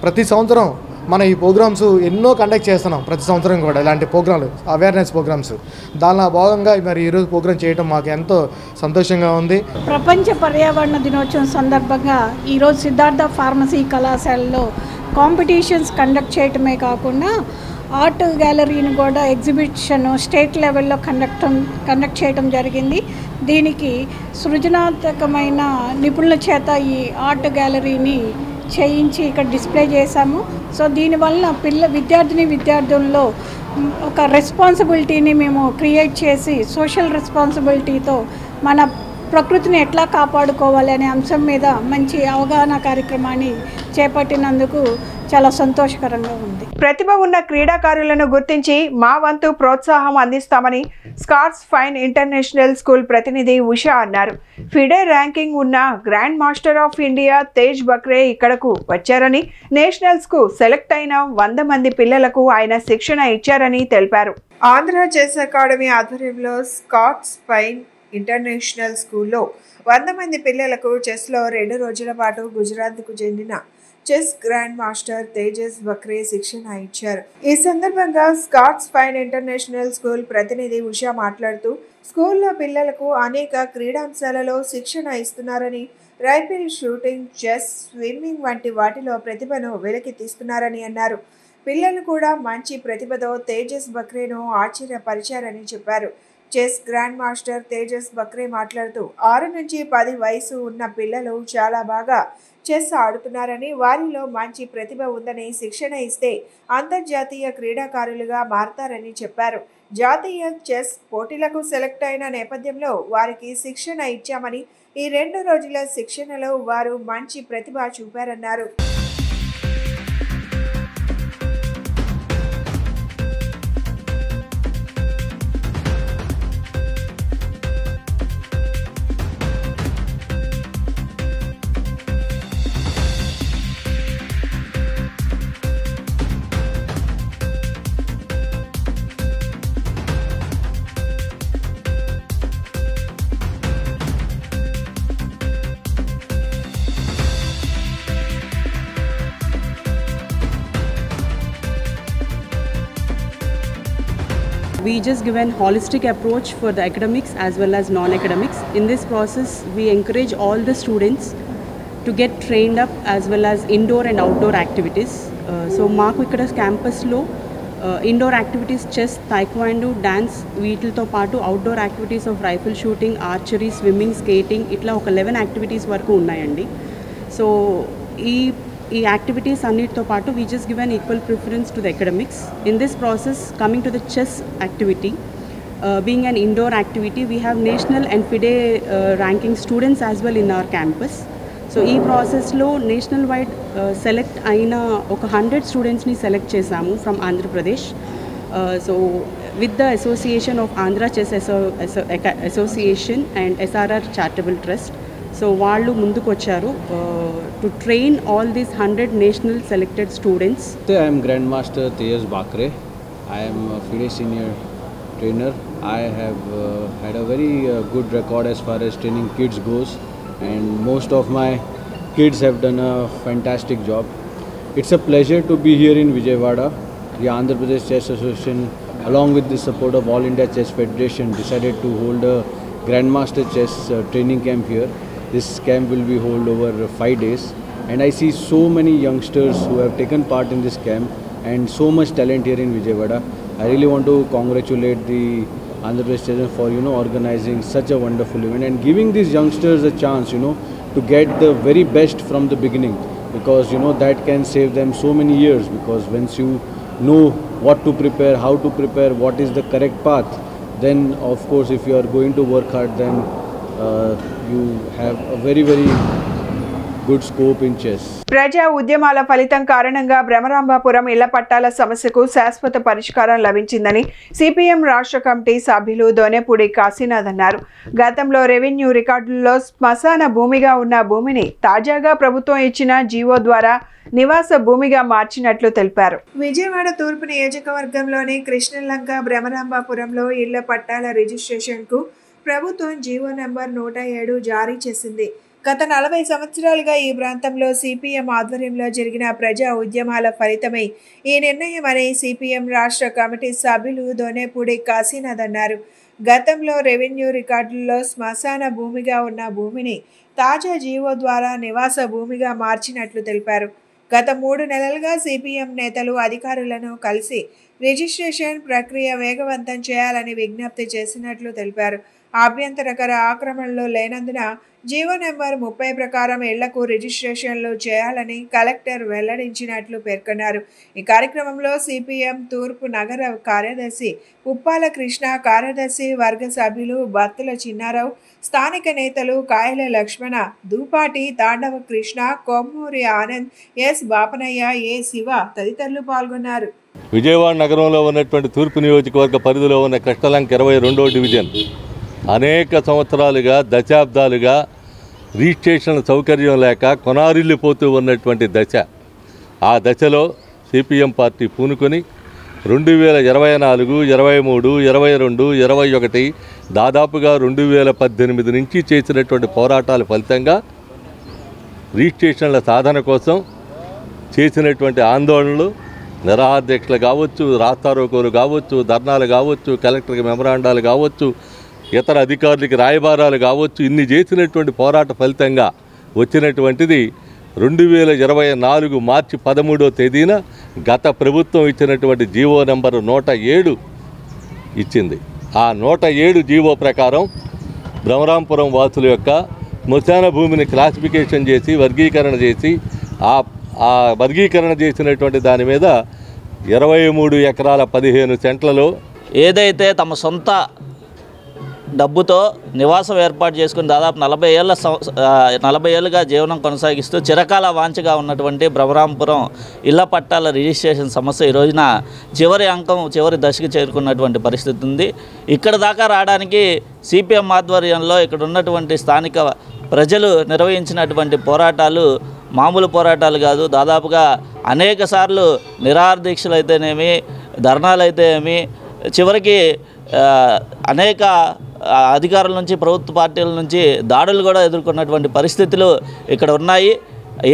ప్రతి సంవత్సరం మనం ఈ ప్రోగ్రామ్స్ ఎన్నో కండక్ట్ చేస్తున్నాం ప్రతి సంవత్సరం కూడా ఇలాంటి ప్రోగ్రాంలు అవేర్నెస్ ప్రోగ్రామ్స్. దానిలో భాగంగా మరి ఈరోజు ప్రోగ్రాం చేయడం మాకు ఎంతో సంతోషంగా ఉంది. ప్రపంచ పర్యావరణ దినోత్సవం సందర్భంగా ఈరోజు సిద్ధార్థ ఫార్మసీ కళాశాలలో కాంపిటీషన్స్ కండక్ట్ చేయటమే కాకుండా ఆర్ట్ గ్యాలరీని కూడా ఎగ్జిబిషన్ స్టేట్ లెవెల్లో కండక్ట్ చేయడం జరిగింది. దీనికి సృజనాత్మకమైన నిపుణుల చేత ఈ ఆర్ట్ గ్యాలరీని చేయించి ఇక్కడ డిస్ప్లే చేశాము. సో దీనివల్ల విద్యార్థుల్లో ఒక రెస్పాన్సిబిలిటీని మేము క్రియేట్ చేసి సోషల్ రెస్పాన్సిబిలిటీతో మన ప్రకృతిని ఎట్లా కాపాడుకోవాలి అనే అంశం మీద మంచి అవగాహన కార్యక్రమాన్ని చేపట్టినందుకు చాలా సంతోషకరంగా ఉంది. ప్రతిభ ఉన్న క్రీడాకారులను గుర్తించి మా వంతు ప్రోత్సాహం అందిస్తామని స్కాట్స్ ఫైన్ ఇంటర్నేషనల్ స్కూల్ ప్రతినిధి ఉషా అన్నారు. ఫిడే ర్యాంకింగ్ ఉన్న grand master of India Tej Bakre ఇక్కడకు వచ్చారని, నేషనల్స్కు సెలెక్ట్ అయిన 100 మంది పిల్లలకు ఆయన శిక్షణ ఇచ్చారని తెలిపారు. ఆంధ్ర చెస్ అకాడమీ ఆధ్వర్యంలో స్కాట్స్ ఫైన్ ఇంటర్నేషనల్ స్కూల్లో 100 మంది పిల్లలకు చెస్లో 2 రోజుల పాటు గుజరాత్కు చెందిన చెస్ గ్రాండ్ మాస్టర్ తేజస్ బక్రే శిక్షణ ఇచ్చారు. ఈ సందర్భంగా స్కాట్స్ ఫైన్ ఇంటర్నేషనల్ స్కూల్ ప్రతినిధి ఉషా మాట్లాడుతూ స్కూల్లో పిల్లలకు అనేక క్రీడాంశాలలో శిక్షణ ఇస్తున్నారని, రైఫిల్ షూటింగ్, చెస్, స్విమ్మింగ్ వంటి వాటిలో ప్రతిభను వెలికి తీస్తున్నారని అన్నారు. పిల్లలు కూడా మంచి ప్రతిభతో తేజస్ బక్రేను ఆశ్చర్యపరిచారని చెప్పారు. చెస్ గ్రాండ్ మాస్టర్ తేజస్ బక్రే మాట్లాడుతూ 6 నుంచి 10 వయసు ఉన్న పిల్లలు చాలా బాగా చెస్ ఆడుతున్నారని, వారిలో మంచి ప్రతిభ ఉందని, శిక్షణ ఇస్తే అంతర్జాతీయ క్రీడాకారులుగా మారతారని చెప్పారు. జాతీయ చెస్ పోటీలకు సెలెక్ట్ అయిన నేపథ్యంలో వారికి శిక్షణ ఇచ్చామని, ఈ 2 రోజుల శిక్షణలో వారు మంచి ప్రతిభ చూపారన్నారు. We just give an holistic approach for the academics as well as non-academics. In this process, we encourage all the students to get trained up as well as indoor and outdoor activities. So, maaku ikkada campus lo indoor activities chess, taekwondo, dance, వీటితో పాటు outdoor activities of rifle shooting, archery, swimming, skating ఇట్లా ఒక 11 activities వరకు ఉన్నాయండి. So ఈ activities అన్నిటితో పాటు we just give an equal preference to the academics. In this process, coming to the chess activity, being an indoor activity, we have national and FIDE ranking students as well in our campus. So ఈ ప్రాసెస్లో national wide select అయిన ఒక 100 స్టూడెంట్స్ని select చేశాము from Andhra Pradesh. So with the association of Andhra chess association and SRR charitable trust. So వాళ్ళు ముందుకు వచ్చారు to train all these 100 national selected students. IM grand master Tejas Bakre. IM FIDE senior trainer. I have had a very good record as far as training kids goes, and most of my kids have done a fantastic job. It's a pleasure to be here in Vijayawada. The Andhra Pradesh Chess Association, along with the support of All India Chess Federation, decided to hold a Grandmaster Chess training camp here. This camp will be held over 5 days, and I see so many youngsters who have taken part in this camp and so much talent here in Vijayawada. I really want to congratulate the Andhra Pradesh Chess for organizing such a wonderful event and giving these youngsters a chance to get the very best from the beginning, because that can save them so many years, because once you know what to prepare, how to prepare, what is the correct path, then of course if you are going to work hard, then you have a very good scope in chess. ప్రజా ఉద్యమాల ఫలితం కారణంగా బ్రహ్మరాంబాపురం ఇళ్ల పట్టాల సమస్యకు శాశ్వత పరిష్కారం లభించిందని సిపిఎం రాష్ట్ర కమిటీ సభ్యులు దోనేపూడి కాశీనాథ్ అన్నారు. గతంలో రెవెన్యూ రికార్డుల్లో శ్మశాన భూమిగా ఉన్న భూమిని తాజాగా ప్రభుత్వం ఇచ్చిన జీవో ద్వారా నివాస భూమిగా మార్చినట్లు తెలిపారు. విజయవాడ తూర్పు నియోజకవర్గంలోని కృష్ణలంక బ్రహ్మరాంబాపురంలో ఇళ్ల పట్టాల రిజిస్ట్రేషన్కు ప్రభుత్వం జీవో నెంబర్ 107 జారీ చేసింది. గత 40 సంవత్సరాలుగా ఈ ప్రాంతంలో సిపిఎం ఆధ్వర్యంలో జరిగిన ప్రజా ఉద్యమాల ఫలితమై ఈ నిర్ణయమని సిపిఎం రాష్ట్ర కమిటీ సభ్యులు దోనేపూడి కాశీనాథ్ అన్నారు. గతంలో రెవెన్యూ రికార్డుల్లో శ్మశాన భూమిగా ఉన్న భూమిని తాజా జీవో ద్వారా నివాస భూమిగా మార్చినట్లు తెలిపారు. గత 3 నెలలుగా సిపిఎం నేతలు అధికారులను కలిసి రిజిస్ట్రేషన్ ప్రక్రియ వేగవంతం చేయాలని విజ్ఞప్తి చేసినట్లు తెలిపారు. ఆభ్యంతరకర ఆక్రమణలు లేనందున జీవో నెంబర్ 30 ప్రకారం ఇళ్లకు రిజిస్ట్రేషన్లు చేయాలని కలెక్టర్ వెల్లడించినట్లు పేర్కొన్నారు. ఈ కార్యక్రమంలో సిపిఎం తూర్పు నగర కార్యదర్శి ఉప్పాల కృష్ణ, కార్యదర్శి వర్గ సభ్యులు బత్తుల చిన్నారావు, స్థానిక నేతలు కాయల లక్ష్మణ, దూపాటి తాండవ కృష్ణ, కొమ్మూరి ఆనంద్, ఎస్ బాపనయ్య, ఏ శివ తదితరులు పాల్గొన్నారు. విజయవాడ నగరంలో ఉన్నటువంటి తూర్పు నియోజకవర్గ పరిధిలో ఉన్న కృష్ణలంక 22వ డివిజన్ అనేక సంవత్సరాలుగా దశాబ్దాలుగా రిజిస్ట్రేషన్ సౌకర్యం లేక కొనారిల్లిపోతూ ఉన్నటువంటి దశ. ఆ దశలో సిపిఎం పార్టీ పూనుకొని 2024, 23, 22, 21 దాదాపుగా 2018 నుంచి చేసినటువంటి పోరాటాల ఫలితంగా రిజిస్ట్రేషన్ల సాధన కోసం చేసినటువంటి ఆందోళనలు, నిరాహారదీక్షలు కావచ్చు, రాస్తారోకోలు కావచ్చు, ధర్నాలు కావచ్చు, కలెక్టర్కి మెమరాండాలు కావచ్చు, ఇతర అధికారులకి రాయబారాలు కావచ్చు, ఇన్ని చేసినటువంటి పోరాట ఫలితంగా వచ్చినటువంటిది 2024 మార్చి 13వ తేదీన గత ప్రభుత్వం ఇచ్చినటువంటి జీవో నెంబర్ 107 ఇచ్చింది. ఆ 107 జీవో ప్రకారం బ్రహ్మరాంపురం వాసుల యొక్క శ్మశాన భూమిని క్లాసిఫికేషన్ చేసి వర్గీకరణ చేసి ఆ వర్గీకరణ చేసినటువంటి దాని మీద 23 ఎకరాల 15 సెంట్లలో ఏదైతే తమ సొంత డబ్బుతో నివాసం ఏర్పాటు చేసుకుని దాదాపు 40 ఏళ్ళుగా జీవనం కొనసాగిస్తూ చిరకాల వాంఛగా ఉన్నటువంటి బ్రహ్మరాంపురం ఇళ్ల పట్టాల రిజిస్ట్రేషన్ సమస్య ఈ రోజున చివరి దశకు చేరుకున్నటువంటి పరిస్థితి ఉంది. ఇక్కడ దాకా రావడానికి సిపిఎం ఆధ్వర్యంలో ఇక్కడ ఉన్నటువంటి స్థానిక ప్రజలు నిర్వహించినటువంటి పోరాటాలు మామూలు పోరాటాలు కాదు. దాదాపుగా అనేక సార్లు నిరాహార దీక్షలు అయితేనేమి, ధర్నాలు అయితేనేమి, చివరికి అనేక అధికారుల నుంచి, ప్రభుత్వ పార్టీల నుంచి దాడులు కూడా ఎదుర్కొన్నటువంటి పరిస్థితులు ఇక్కడ ఉన్నాయి.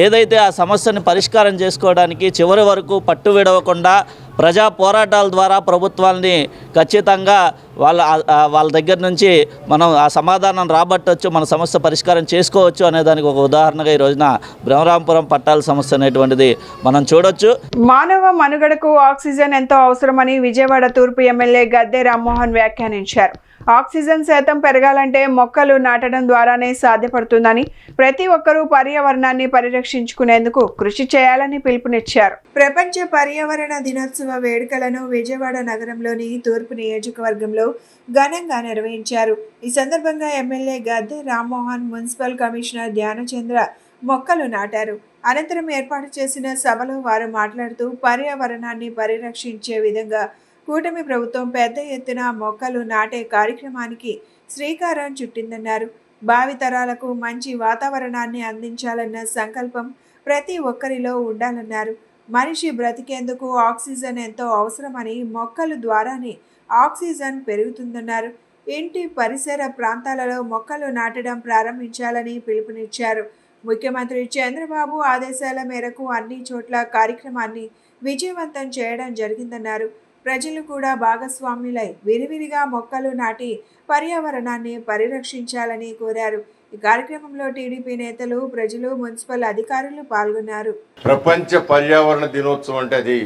ఏదైతే ఆ సమస్యని పరిష్కారం చేసుకోవడానికి చివరి వరకు పట్టు విడవకుండా ప్రజా పోరాటాల ద్వారా ప్రభుత్వాన్ని ఖచ్చితంగా వాళ్ళ దగ్గర నుంచి మనం ఆ సమాధానం రాబట్టవచ్చు, మన సమస్య పరిష్కారం చేసుకోవచ్చు అనేదానికి ఒక ఉదాహరణగా ఈ రోజున బ్రహ్మరాంపురం పట్టాల సమస్య అనేటువంటిది మనం చూడొచ్చు. మానవ మనుగడకు ఆక్సిజన్ ఎంతో అవసరమని విజయవాడ తూర్పు ఎమ్మెల్యే గద్దె రామ్మోహన్ వ్యాఖ్యానించారు. ఆక్సిజన్ శాతం పెరగాలంటే మొక్కలు నాటడం ద్వారానే సాధ్యపడుతుందని, ప్రతి ఒక్కరూ పర్యావరణాన్ని పరిరక్షించుకునేందుకు కృషి చేయాలని పిలుపునిచ్చారు. ప్రపంచ పర్యావరణ దినోత్సవ వేడుకలను విజయవాడ నగరంలోని తూర్పు నియోజకవర్గంలో ఘనంగా నిర్వహించారు. ఈ సందర్భంగా MLA Gadde Rammohan, municipal commissioner Dhyanachandra మొక్కలు నాటారు. అనంతరం ఏర్పాటు చేసిన సభలో వారు మాట్లాడుతూ పర్యావరణాన్ని పరిరక్షించే విధంగా కూటమి ప్రభుత్వం పెద్ద ఎత్తున మొక్కలు నాటే కార్యక్రమానికి శ్రీకారం చుట్టిందన్నారు. భావితరాలకు మంచి వాతావరణాన్ని అందించాలన్న సంకల్పం ప్రతి ఒక్కరిలో ఉండాలన్నారు. మనిషి బ్రతికేందుకు ఆక్సిజన్ ఎంతో అవసరమని, మొక్కల ద్వారానే ఆక్సిజన్ పెరుగుతుందన్నారు. ఇంటి పరిసర ప్రాంతాలలో మొక్కలు నాటడం ప్రారంభించాలని పిలుపునిచ్చారు. ముఖ్యమంత్రి చంద్రబాబు ఆదేశాల మేరకు అన్ని చోట్ల కార్యక్రమాన్ని విజయవంతం చేయడం జరిగిందన్నారు. ప్రజలు కూడా భాగస్వాములై విరివిరిగా మొక్కలు నాటి పర్యావరణాన్ని పరిరక్షించాలని కోరారు. ఈ కార్యక్రమంలో టీడీపీ నేతలు, ప్రజలు, మున్సిపల్ అధికారులు పాల్గొన్నారు. ప్రపంచ పర్యావరణ దినోత్సవం అంటే అది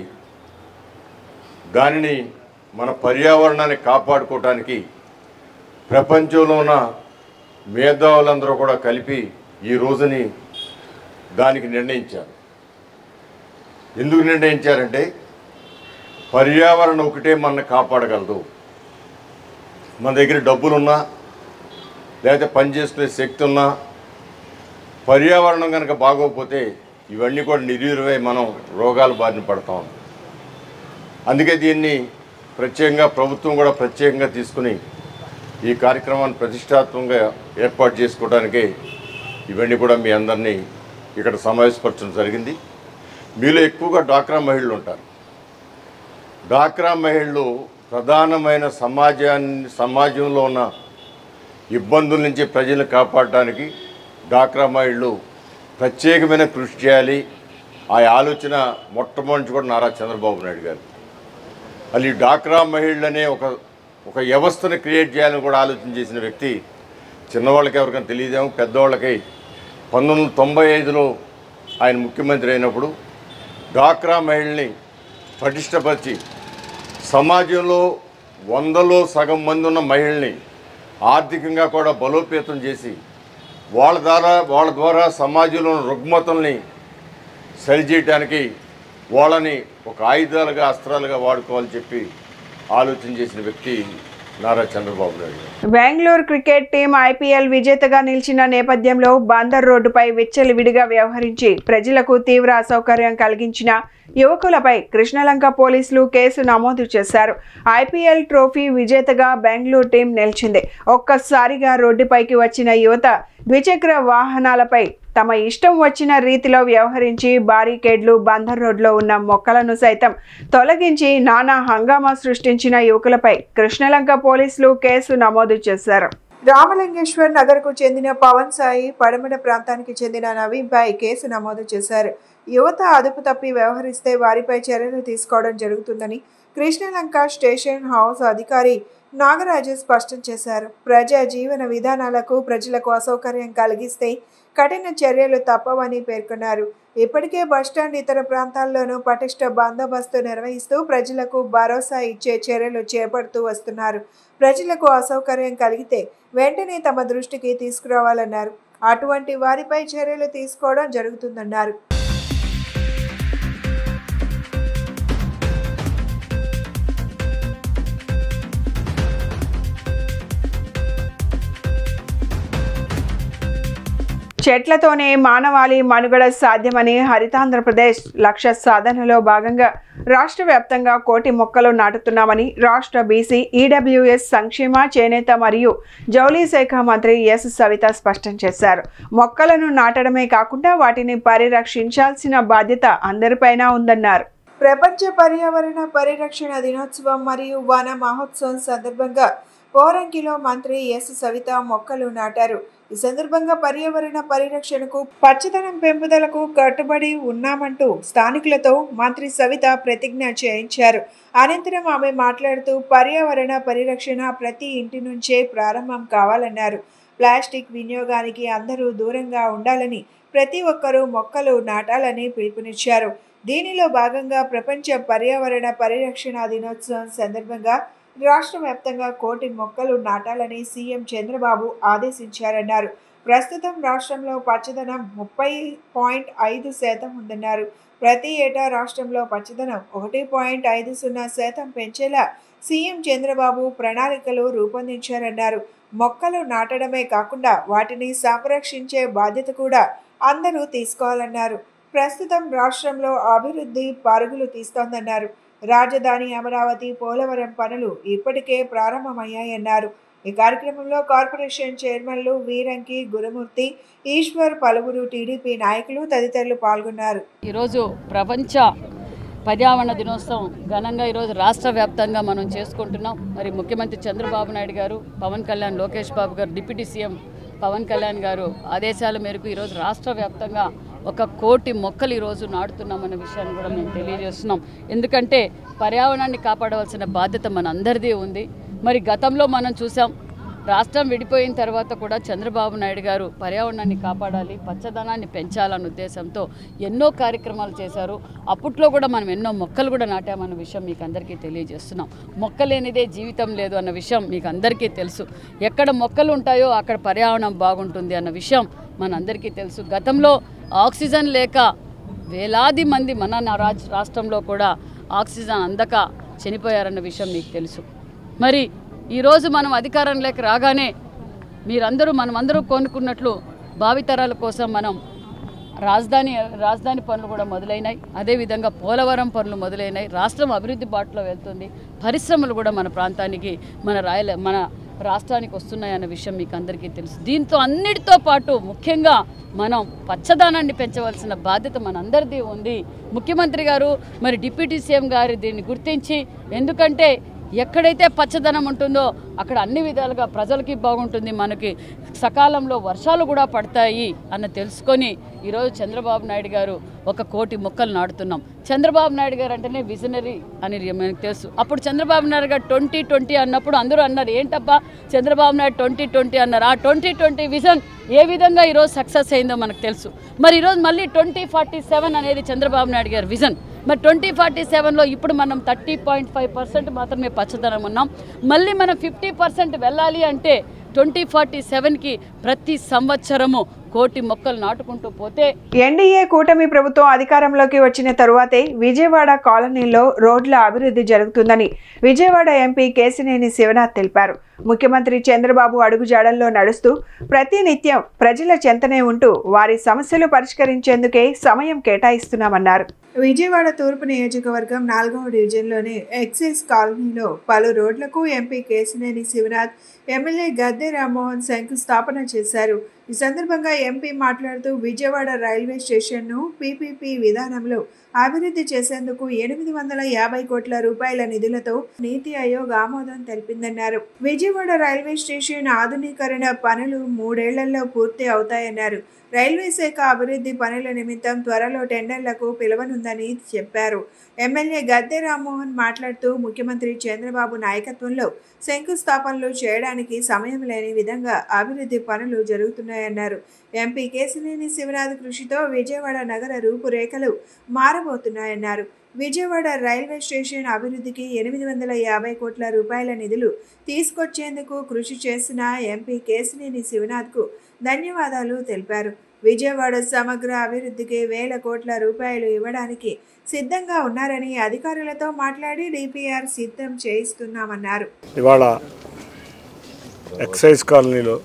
దానిని మన పర్యావరణాన్ని కాపాడుకోవడానికి ప్రపంచంలో ఉన్న మేధావులందరూ కూడా కలిపి ఈ రోజుని దానికి నిర్ణయించారు. ఎందుకు నిర్ణయించారంటే పర్యావరణం ఒకటే మనల్ని కాపాడగలదు. మన దగ్గర డబ్బులున్నా లేకపోతే పనిచేసుకునే శక్తి ఉన్నా పర్యావరణం కనుక బాగోకపోతే ఇవన్నీ కూడా నిర్వీర్యమై మనం రోగాల బారిన పడతాం. అందుకే దీన్ని ప్రత్యేకంగా ప్రభుత్వం కూడా ప్రత్యేకంగా తీసుకుని ఈ కార్యక్రమాన్ని ప్రతిష్టాత్మకంగా ఏర్పాటు చేసుకోవడానికే ఇవన్నీ కూడా మీ అందరినీ ఇక్కడ సమావేశపరచడం జరిగింది. మీలో ఎక్కువగా డ్వాక్రా మహిళలు ఉంటారు. డ్వాక్రా మహిళలు ప్రధానమైన సమాజంలో ఉన్న ఇబ్బందుల నుంచి ప్రజలను కాపాడడానికి డ్వాక్రా మహిళలు ప్రత్యేకమైన కృషి చేయాలి. ఆ ఆలోచన మొట్టమొదటి కూడా నారా చంద్రబాబు నాయుడు గారు. అది డ్వాక్రా మహిళలనే ఒక వ్యవస్థను క్రియేట్ చేయాలని కూడా ఆలోచన చేసిన వ్యక్తి. చిన్నవాళ్ళకి ఎవరికైనా తెలియదేమో, పెద్దవాళ్ళకి 1995లో ఆయన ముఖ్యమంత్రి అయినప్పుడు డ్వాక్రా మహిళల్ని పటిష్టపరిచి సమాజంలో 100లో సగం మంది ఉన్న మహిళల్ని ఆర్థికంగా కూడా బలోపేతం చేసి వాళ్ళ ద్వారా సమాజంలో రుగ్మతల్ని సరిచేయటానికి వాళ్ళని ఒక ఆయుధాలుగా అస్త్రాలుగా వాడుకోవాలని చెప్పి ఆలోచన చేసిన వ్యక్తి Nara Chandrababu Naidu. Bengaluru cricket team IPL విజేతగా నిలిచిన నేపథ్యంలో బందర్ రోడ్డుపై విచ్చలవిడిగా వ్యవహరించి ప్రజలకు తీవ్ర అసౌకర్యం కలిగించిన యువకులపై కృష్ణలంక పోలీసులు కేసు నమోదు చేశారు. ఐపీఎల్ ట్రోఫీ విజేతగా బెంగళూరు టీం నిలిచింది. ఒక్కసారిగా రోడ్డుపైకి వచ్చిన యువత ద్విచక్ర వాహనాలపై తమ ఇష్టం వచ్చిన రీతిలో వ్యవహరించి బారికేడ్లు, బందర్ రోడ్లో ఉన్న మొక్కలను సైతం తొలగించి నానా హంగామా సృష్టించిన యువకులపై కృష్ణలంక పోలీసులు కేసు నమోదు చేశారు. రామలింగేశ్వర్ నగర్కు చెందిన పవన్ సాయి, పడమట ప్రాంతానికి చెందిన నవీన్పై కేసు నమోదు చేశారు. యువత అదుపు తప్పి వ్యవహరిస్తే వారిపై చర్యలు తీసుకోవడం జరుగుతుందని కృష్ణలంక స్టేషన్ హౌస్ అధికారి నాగరాజు స్పష్టం చేశారు. ప్రజా జీవన విధానాలకు ప్రజలకు అసౌకర్యం కలిగిస్తే కఠిన చర్యలు తప్పవని పేర్కొన్నారు. ఇప్పటికే బస్టాండ్ ఇతర ప్రాంతాల్లోనూ పటిష్ట బందోబస్తు నిర్వహిస్తూ ప్రజలకు భరోసా ఇచ్చే చర్యలు చేపడుతూ వస్తున్నారు. ప్రజలకు అసౌకర్యం కలిగితే వెంటనే తమ దృష్టికి తీసుకురావాలన్నారు. అటువంటి వారిపై చర్యలు తీసుకోవడం జరుగుతుందన్నారు. చెట్లతోనే మానవాళి మనుగడ సాధ్యమని హరితాంధ్రప్రదేశ్ లక్ష్య సాధనలో భాగంగా రాష్ట్ర వ్యాప్తంగా 1,000,000 మొక్కలు నాటుతున్నామని రాష్ట్ర బీసీ, ఈడబ్ల్యూఎస్ సంక్షేమ, చేనేత మరియు జౌళి శాఖ మంత్రి ఎస్ సవిత స్పష్టం చేశారు. మొక్కలను నాటడమే కాకుండా వాటిని పరిరక్షించాల్సిన బాధ్యత అందరిపైన ఉందన్నారు. ప్రపంచ పర్యావరణ పరిరక్షణ దినోత్సవం మరియు వన మహోత్సవం సందర్భంగా పోరంకిలో మంత్రి ఎస్ సవిత మొక్కలు నాటారు. ఈ సందర్భంగా పర్యావరణ పరిరక్షణకు, పచ్చదనం పెంపుదలకు కట్టుబడి ఉన్నామంటూ స్థానికులతో మంత్రి సవిత ప్రతిజ్ఞ చేయించారు. అనంతరం ఆమె మాట్లాడుతూ పర్యావరణ పరిరక్షణ ప్రతి ఇంటి నుంచే ప్రారంభం కావాలన్నారు. ప్లాస్టిక్ వినియోగానికి అందరూ దూరంగా ఉండాలని, ప్రతి ఒక్కరూ మొక్కలు నాటాలని పిలుపునిచ్చారు. దీనిలో భాగంగా ప్రపంచ పర్యావరణ పరిరక్షణ దినోత్సవం సందర్భంగా రాష్ట్ర వ్యాప్తంగా 1,000,000 మొక్కలు నాటాలని సీఎం చంద్రబాబు ఆదేశించారన్నారు. ప్రస్తుతం రాష్ట్రంలో పచ్చదనం 30.5% ఉందన్నారు. ప్రతి ఏటా రాష్ట్రంలో పచ్చదనం 1.50% పెంచేలా సీఎం చంద్రబాబు ప్రణాళికలు రూపొందించారన్నారు. మొక్కలు నాటడమే కాకుండా వాటిని సంరక్షించే బాధ్యత కూడా అందరూ తీసుకోవాలన్నారు. ప్రస్తుతం రాష్ట్రంలో అభివృద్ధి పరుగులు తీస్తోందన్నారు. రాజధాని అమరావతి, పోలవరం పనులు ఇప్పటికే ప్రారంభమయ్యాయన్నారు. ఈ కార్యక్రమంలో కార్పొరేషన్ చైర్మన్లు వీరంకి, గురుమూర్తి, ఈశ్వర్, పలువురు టీడీపీ నాయకులు తదితరులు పాల్గొన్నారు. ఈరోజు ప్రపంచ పర్యావరణ దినోత్సవం ఘనంగా ఈరోజు రాష్ట్ర వ్యాప్తంగా మనం చేసుకుంటున్నాం. మరి ముఖ్యమంత్రి చంద్రబాబు నాయుడు గారు, పవన్ కళ్యాణ్, లోకేష్ బాబు గారు, డిప్యూటీ సీఎం పవన్ కళ్యాణ్ గారు ఆదేశాల మేరకు ఈరోజు రాష్ట్ర వ్యాప్తంగా 1,000,000 మొక్కలు ఈరోజు నాటుతున్నామన్న విషయాన్ని కూడా మేము తెలియజేస్తున్నాం. ఎందుకంటే పర్యావరణాన్ని కాపాడవలసిన బాధ్యత మన అందరిది ఉంది. మరి గతంలో మనం చూసాం, రాష్ట్రం విడిపోయిన తర్వాత కూడా చంద్రబాబు నాయుడు గారు పర్యావరణాన్ని కాపాడాలి, పచ్చదనాన్ని పెంచాలన్న ఉద్దేశంతో ఎన్నో కార్యక్రమాలు చేశారు. అప్పట్లో కూడా మనం ఎన్నో మొక్కలు కూడా నాటామన్న విషయం మీకు అందరికీ తెలియజేస్తున్నాం. మొక్కలేనిదే జీవితం లేదు అన్న విషయం మీకు అందరికీ తెలుసు. ఎక్కడ మొక్కలు ఉంటాయో అక్కడ పర్యావరణం బాగుంటుంది అన్న విషయం మనందరికీ తెలుసు. గతంలో ఆక్సిజన్ లేక వేలాది మంది మన రాష్ట్రంలో కూడా ఆక్సిజన్ అందక చనిపోయారన్న విషయం మీకు తెలుసు. మరి ఈరోజు మనం అధికారంలోకి రాగానే మనమందరూ కోరుకున్నట్లు భావితరాల కోసం మనం రాజధాని పనులు కూడా మొదలైనాయి. అదేవిధంగా పోలవరం పనులు మొదలైనాయి. రాష్ట్రం అభివృద్ధి బాటలో వెళ్తుంది. పరిశ్రమలు కూడా మన ప్రాంతానికి, మన రాష్ట్రానికి వస్తున్నాయన్న విషయం మీకు అందరికీ తెలుసు. దీంతో అన్నిటితో పాటు ముఖ్యంగా మనం పచ్చదనాన్ని పెంచవలసిన బాధ్యత మనందరిది ఉంది. ముఖ్యమంత్రి గారు, మరి డిప్యూటీ సీఎం గారు దీన్ని గుర్తించి, ఎందుకంటే ఎక్కడైతే పచ్చదనం ఉంటుందో అక్కడ అన్ని విధాలుగా ప్రజలకి బాగుంటుంది, మనకి సకాలంలో వర్షాలు కూడా పడతాయి అన్న తెలుసుకొని ఈరోజు చంద్రబాబు నాయుడు గారు 1 కోటి మొక్కలు నాటుతున్నాం. చంద్రబాబు నాయుడు గారు అంటేనే విజనరీ అని మనకు తెలుసు. అప్పుడు చంద్రబాబు నాయుడు గారు 2020 అన్నప్పుడు అందరూ అన్నారు ఏంటబ్బా చంద్రబాబు నాయుడు 2020 అన్నారు. ఆ 2020 విజన్ ఏ విధంగా ఈరోజు సక్సెస్ అయిందో మనకు తెలుసు. మరి ఈరోజు మళ్ళీ 2047 అనేది చంద్రబాబు నాయుడు గారి విజన్. మరి 2047లో ఇప్పుడు మనం 30.5% మాత్రమే పచ్చదనం ఉన్నాం. మళ్ళీ మనం 50% వెళ్ళాలి అంటే 2047కి ప్రతి సంవత్సరము 1 కోటి మొక్కలు నాటుకుంటూ పోతే ఎన్డీఏ కూటమి ప్రభుత్వం అధికారంలోకి వచ్చిన తరువాతే విజయవాడ కాలనీలో రోడ్ల అభివృద్ధి జరుగుతుందని విజయవాడ ఎంపీ కేశినేని శివనాథ్ తెలిపారు. ముఖ్యమంత్రి చంద్రబాబు అడుగుజాడల్లో నడుస్తూ ప్రతినిత్యం ప్రజల చెంతనే ఉంటూ వారి సమస్యలు పరిష్కరించేందుకే సమయం కేటాయిస్తున్నామన్నారు. విజయవాడ తూర్పు నియోజకవర్గం 4వ డివిజన్లోని ఎక్సైజ్ కాలనీలో పలు రోడ్లకు ఎంపీ కేశినేని శివనాథ్, ఎమ్మెల్యే గద్దె రామ్మోహన్ శంకుస్థాపన చేశారు. ఈ సందర్భంగా ఎంపీ మాట్లాడుతూ విజయవాడ రైల్వే స్టేషన్ను పీపీపీ విధానంలో అభివృద్ధి చేసేందుకు 850 కోట్ల రూపాయల నిధులతో నీతి ఆయోగ్ ఆమోదం తెలిపిందన్నారు. విజయవాడ రైల్వే స్టేషన్ ఆధునీకరణ పనులు 3 ఏళ్లలో పూర్తి అవుతాయన్నారు. రైల్వే శాఖ అభివృద్ధి పనుల నిమిత్తం త్వరలో టెండర్లకు పిలవనుందని చెప్పారు. ఎమ్మెల్యే గద్దె రామ్మోహన్ మాట్లాడుతూ ముఖ్యమంత్రి చంద్రబాబు నాయకత్వంలో శంకుస్థాపనలు చేయడానికి సమయం లేని విధంగా అభివృద్ధి పనులు జరుగుతున్నాయన్నారు. ఎంపీ కేశినేని శివనాథ్ కృషితో విజయవాడ నగర రూపురేఖలు మారబోతున్నాయన్నారు. విజయవాడ రైల్వే స్టేషన్ అభివృద్ధికి 850 కోట్ల రూపాయల నిధులు తీసుకొచ్చేందుకు కృషి చేసిన ఎంపీ కేశినేని శివనాథ్కు ధన్యవాదాలు తెలిపారు. విజయవాడ సమగ్ర అభివృద్ధికి 1000 కోట్ల రూపాయలు ఇవ్వడానికి సిద్ధంగా ఉన్నారని అధికారులతో మాట్లాడి డిపిఆర్ సిద్ధం చేయిస్తున్నామన్నారు. ఇవాళ ఎక్సైజ్ కాలనీలో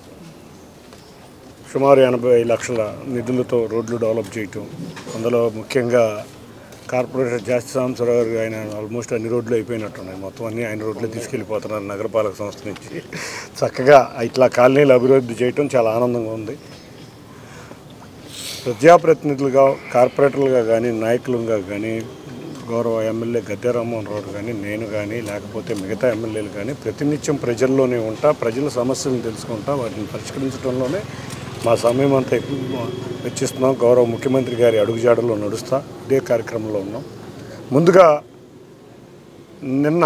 సుమారు 80 లక్షల నిధులతో రోడ్లు డెవలప్ చేయటం, అందులో ముఖ్యంగా కార్పొరేటర్ జాస్తి సాంబశివరావు గారు ఆయన ఆల్మోస్ట్ అన్ని రోడ్లు అయిపోయినట్టున్నాయి. మొత్తం అన్ని ఆయన రోడ్లు తీసుకెళ్ళిపోతున్నారు నగరపాలక సంస్థ నుంచి. చక్కగా ఇట్లా కాలనీలు అభివృద్ధి చేయటం చాలా ఆనందంగా ఉంది. ప్రజాప్రతినిధులుగా, కార్పొరేటర్లుగా కానీ, నాయకులుగా కానీ, గౌరవ ఎమ్మెల్యే గద్దె రామ్మోహన్ రావు కానీ, నేను కానీ, లేకపోతే మిగతా ఎమ్మెల్యేలు కానీ ప్రతినిత్యం ప్రజల్లోనే ఉంటా, ప్రజల సమస్యలను తెలుసుకుంటా, వాటిని పరిష్కరించడంలోనే మా సమయం అంతా ఎక్కువ వెచ్చిస్తున్నాం. గౌరవ ముఖ్యమంత్రి గారి అడుగుజాడల్లో నడుస్తా ఇదే కార్యక్రమంలో ఉన్నాం. ముందుగా నిన్న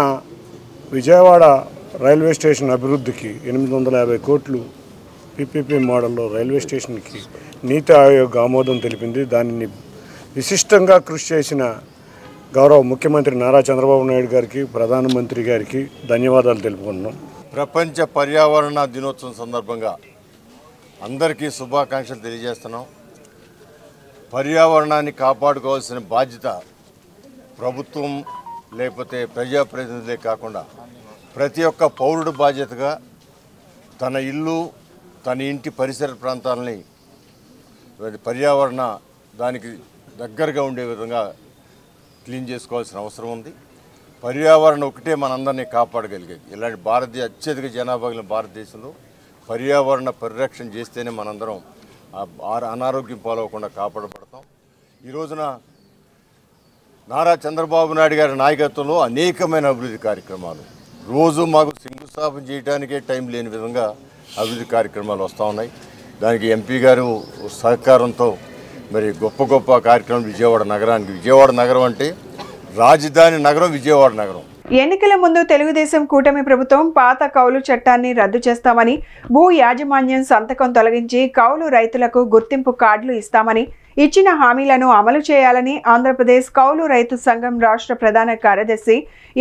విజయవాడ రైల్వే స్టేషన్ అభివృద్ధికి 850 కోట్లు పీపీపీ మోడల్లో రైల్వే స్టేషన్కి నీతి ఆయోగ్ ఆమోదం తెలిపింది. దానిని విశిష్టంగా కృషి చేసిన గౌరవ ముఖ్యమంత్రి నారా చంద్రబాబు నాయుడు గారికి, ప్రధానమంత్రి గారికి ధన్యవాదాలు తెలుపుకుంటున్నాం. ప్రపంచ పర్యావరణ దినోత్సవం సందర్భంగా అందరికీ శుభాకాంక్షలు తెలియజేస్తున్నాం. పర్యావరణాన్ని కాపాడుకోవాల్సిన బాధ్యత ప్రభుత్వం లేకపోతే ప్రజాప్రతినిధులే కాకుండా ప్రతి ఒక్క పౌరుడు బాధ్యతగా తన ఇల్లు, తన ఇంటి పరిసర ప్రాంతాలని పర్యావరణ దానికి దగ్గరగా ఉండే విధంగా క్లీన్ చేసుకోవాల్సిన అవసరం ఉంది. పర్యావరణం ఒకటే మనందరినీ కాపాడగలిగేది. ఇలాంటి అత్యధిక జనాభా కలిగిన భారతదేశంలో పర్యావరణ పరిరక్షణ చేస్తేనే మనందరం అనారోగ్యం పాలవకుండా కాపాడబడతాం. ఈ రోజున నారా చంద్రబాబు నాయుడు గారి నాయకత్వంలో అనేకమైన అభివృద్ధి కార్యక్రమాలు రోజు మాకు శంకుస్థాపన చేయడానికే టైం లేని విధంగా అభివృద్ధి కార్యక్రమాలు వస్తూ ఉన్నాయి. దానికి ఎంపీ గారు సహకారంతో మరి గొప్ప గొప్ప కార్యక్రమం విజయవాడ నగరం అంటే రాజధాని నగరం విజయవాడ నగరం. ఎన్నికల ముందు తెలుగుదేశం కూటమి ప్రభుత్వం పాత కౌలు చట్టాన్ని రద్దు చేస్తామని, భూ యాజమాన్యం సంతకం తొలగించి కౌలు రైతులకు గుర్తింపు కార్డులు ఇస్తామని, ఇచ్చిన హామీలను అమలు చేయాలని ఆంధ్రప్రదేశ్ కౌలు రైతు సంఘం రాష్ట్ర ప్రధాన కార్యదర్శి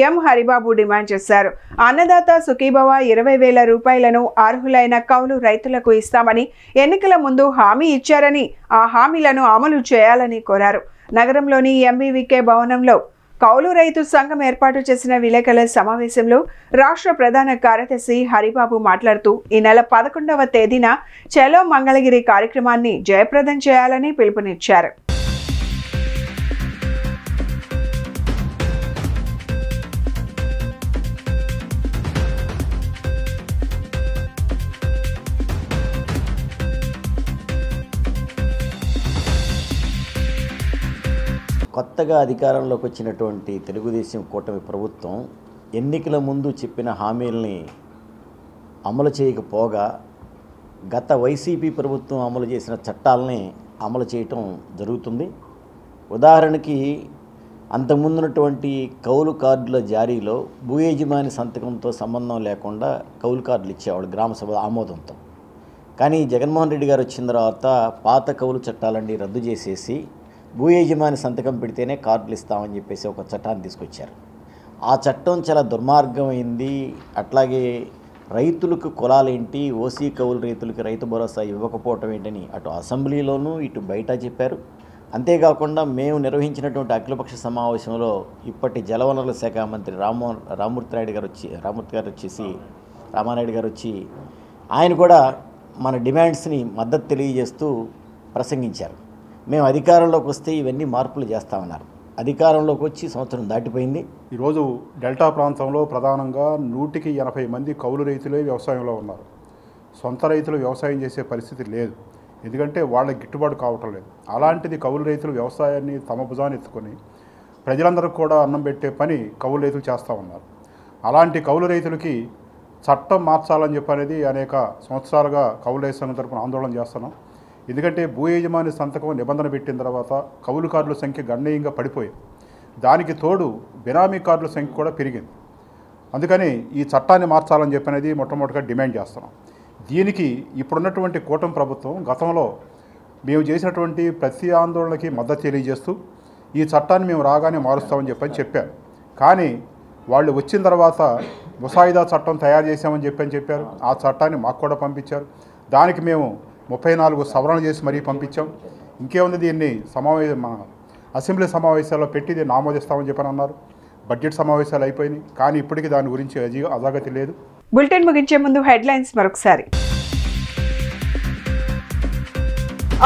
ఎం హరిబాబు డిమాండ్ చేశారు. అన్నదాత సుఖీభవ 20,000 రూపాయలను అర్హులైన కౌలు రైతులకు ఇస్తామని ఎన్నికల ముందు హామీ ఇచ్చారని, ఆ హామీలను అమలు చేయాలని కోరారు. నగరంలోని ఎంబీవీకే భవనంలో కౌలు రైతు సంఘం ఏర్పాటు చేసిన విలేకరుల సమావేశంలో రాష్ట్ర ప్రధాన కార్యదర్శి హరిబాబు మాట్లాడుతూ ఈ నెల 11వ తేదీన చలో మంగళగిరి కార్యక్రమాన్ని జయప్రదం చేయాలని పిలుపునిచ్చారు. కొత్తగా అధికారంలోకి వచ్చినటువంటి తెలుగుదేశం కూటమి ప్రభుత్వం ఎన్నికల ముందు చెప్పిన హామీల్ని అమలు చేయకపోగా గత వైసీపీ ప్రభుత్వం అమలు చేసిన చట్టాలని అమలు చేయటం జరుగుతుంది. ఉదాహరణకి అంతకుముందున్నటువంటి కౌలు కార్డుల జారీలో భూ యజమాని సంతకంతో సంబంధం లేకుండా కౌలు కార్డులు ఇచ్చేవాళ్ళు గ్రామసభ ఆమోదంతో. కానీ జగన్మోహన్ రెడ్డి గారు వచ్చిన తర్వాత పాత కౌలు చట్టాలన్నీ రద్దు చేసేసి భూ యజమాని సంతకం పెడితేనే కార్డులు ఇస్తామని చెప్పేసి ఒక చట్టాన్ని తీసుకొచ్చారు. ఆ చట్టం చాలా దుర్మార్గమైంది. అట్లాగే రైతులకు కులాలేంటి, ఓసీ కౌలు రైతులకు రైతు భరోసా ఇవ్వకపోవటం ఏంటని అటు అసెంబ్లీలోనూ ఇటు బయట చెప్పారు. అంతేకాకుండా మేము నిర్వహించినటువంటి అఖిలపక్ష సమావేశంలో ఇప్పటి జలవనరుల శాఖ మంత్రి రామానాయుడు గారు వచ్చి ఆయన కూడా మన డిమాండ్స్ని మద్దతు తెలియజేస్తూ ప్రసంగించారు. మేము అధికారంలోకి వస్తే ఇవన్నీ మార్పులు చేస్తామన్నారు. అధికారంలోకి వచ్చి సంవత్సరం దాటిపోయింది. ఈరోజు డెల్టా ప్రాంతంలో ప్రధానంగా 180 మంది కౌలు రైతులే వ్యవసాయంలో ఉన్నారు. సొంత రైతులు వ్యవసాయం చేసే పరిస్థితి లేదు, ఎందుకంటే వాళ్ళకి గిట్టుబాటు కావటం లేదు. అలాంటిది కౌలు రైతులు వ్యవసాయాన్ని తమ భుజాన్ని ఎత్తుకొని ప్రజలందరికీ కూడా అన్నం పెట్టే పని కౌలు రైతులు చేస్తూ ఉన్నారు. అలాంటి కౌలు రైతులకి చట్టం మార్చాలని చెప్పనేది అనేక సంవత్సరాలుగా కౌలు రైతు సంఘం తరపున ఆందోళన చేస్తున్నాం. ఎందుకంటే భూ యజమాని సంతకం నిబంధన పెట్టిన తర్వాత కౌలు కార్డుల సంఖ్య గణనీయంగా పడిపోయింది. దానికి తోడు బినామీ కార్డుల సంఖ్య కూడా పెరిగింది. అందుకని ఈ చట్టాన్ని మార్చాలని చెప్పనేది మొట్టమొదటిగా డిమాండ్ చేస్తున్నాం. దీనికి ఇప్పుడున్నటువంటి కూటమి ప్రభుత్వం గతంలో మేము చేసినటువంటి ప్రతి ఆందోళనకి మద్దతు తెలియజేస్తూ ఈ చట్టాన్ని మేము రాగానే మారుస్తామని చెప్పారు. కానీ వాళ్ళు వచ్చిన తర్వాత ముసాయిదా చట్టం తయారు చేశామని చెప్పారు. ఆ చట్టాన్ని మాకు కూడా పంపించారు. దానికి మేము 34 సవరణలు చేసి మరీ పంపించాం. ఇంకేముంది, దీన్ని అసెంబ్లీ సమావేశాల్లో పెట్టి దీన్ని ఆమోదిస్తామని చెప్పని అన్నారు. బడ్జెట్ సమావేశాలు అయిపోయినాయి, కానీ ఇప్పటికీ దాని గురించి అజాగతి లేదు. బులెటిన్ ముగించే ముందు హెడ్లైన్స్ మరొకసారి.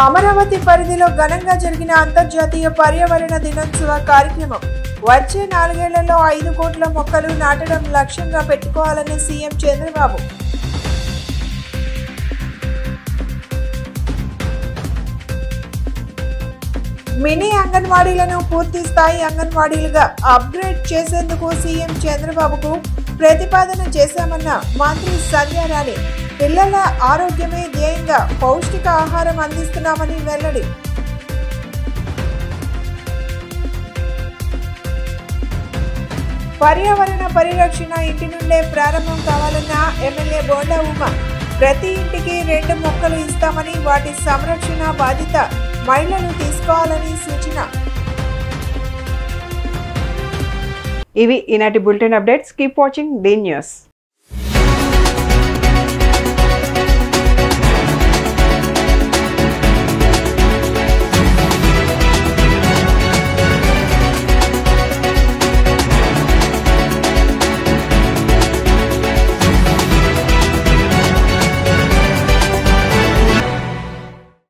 అమరావతి పరిధిలో ఘనంగా జరిగిన అంతర్జాతీయ పర్యావరణ దినోత్సవ కార్యక్రమం. వచ్చే 4 ఏళ్లలో 5 కోట్ల మొక్కలు నాటడం లక్ష్యంగా పెట్టుకోవాలని సీఎం చంద్రబాబు. మినీ అంగన్వాడీలను పూర్తి స్థాయి అంగన్వాడీలుగా అప్గ్రేడ్ చేసేందుకు సీఎం చంద్రబాబుకు ప్రతిపాదన చేశామన్న మంత్రి సంధ్యారాణి. పిల్లల ఆరోగ్యమే ధ్యేయంగా పౌష్టిక ఆహారం అందిస్తున్నామని వెల్లడి. పర్యావరణ పరిరక్షణ ఇంటి నుండే ప్రారంభం కావాలన్న ఎమ్మెల్యే బోండా ఉమా. ప్రతి ఇంటికి 2 మొక్కలు ఇస్తామని వాటి సంరక్షణ బాధ్యత మహిళలు తీసుకోవాలని సూచన. ఇవి ఈనాటి bulletin updates. Keep watching the news.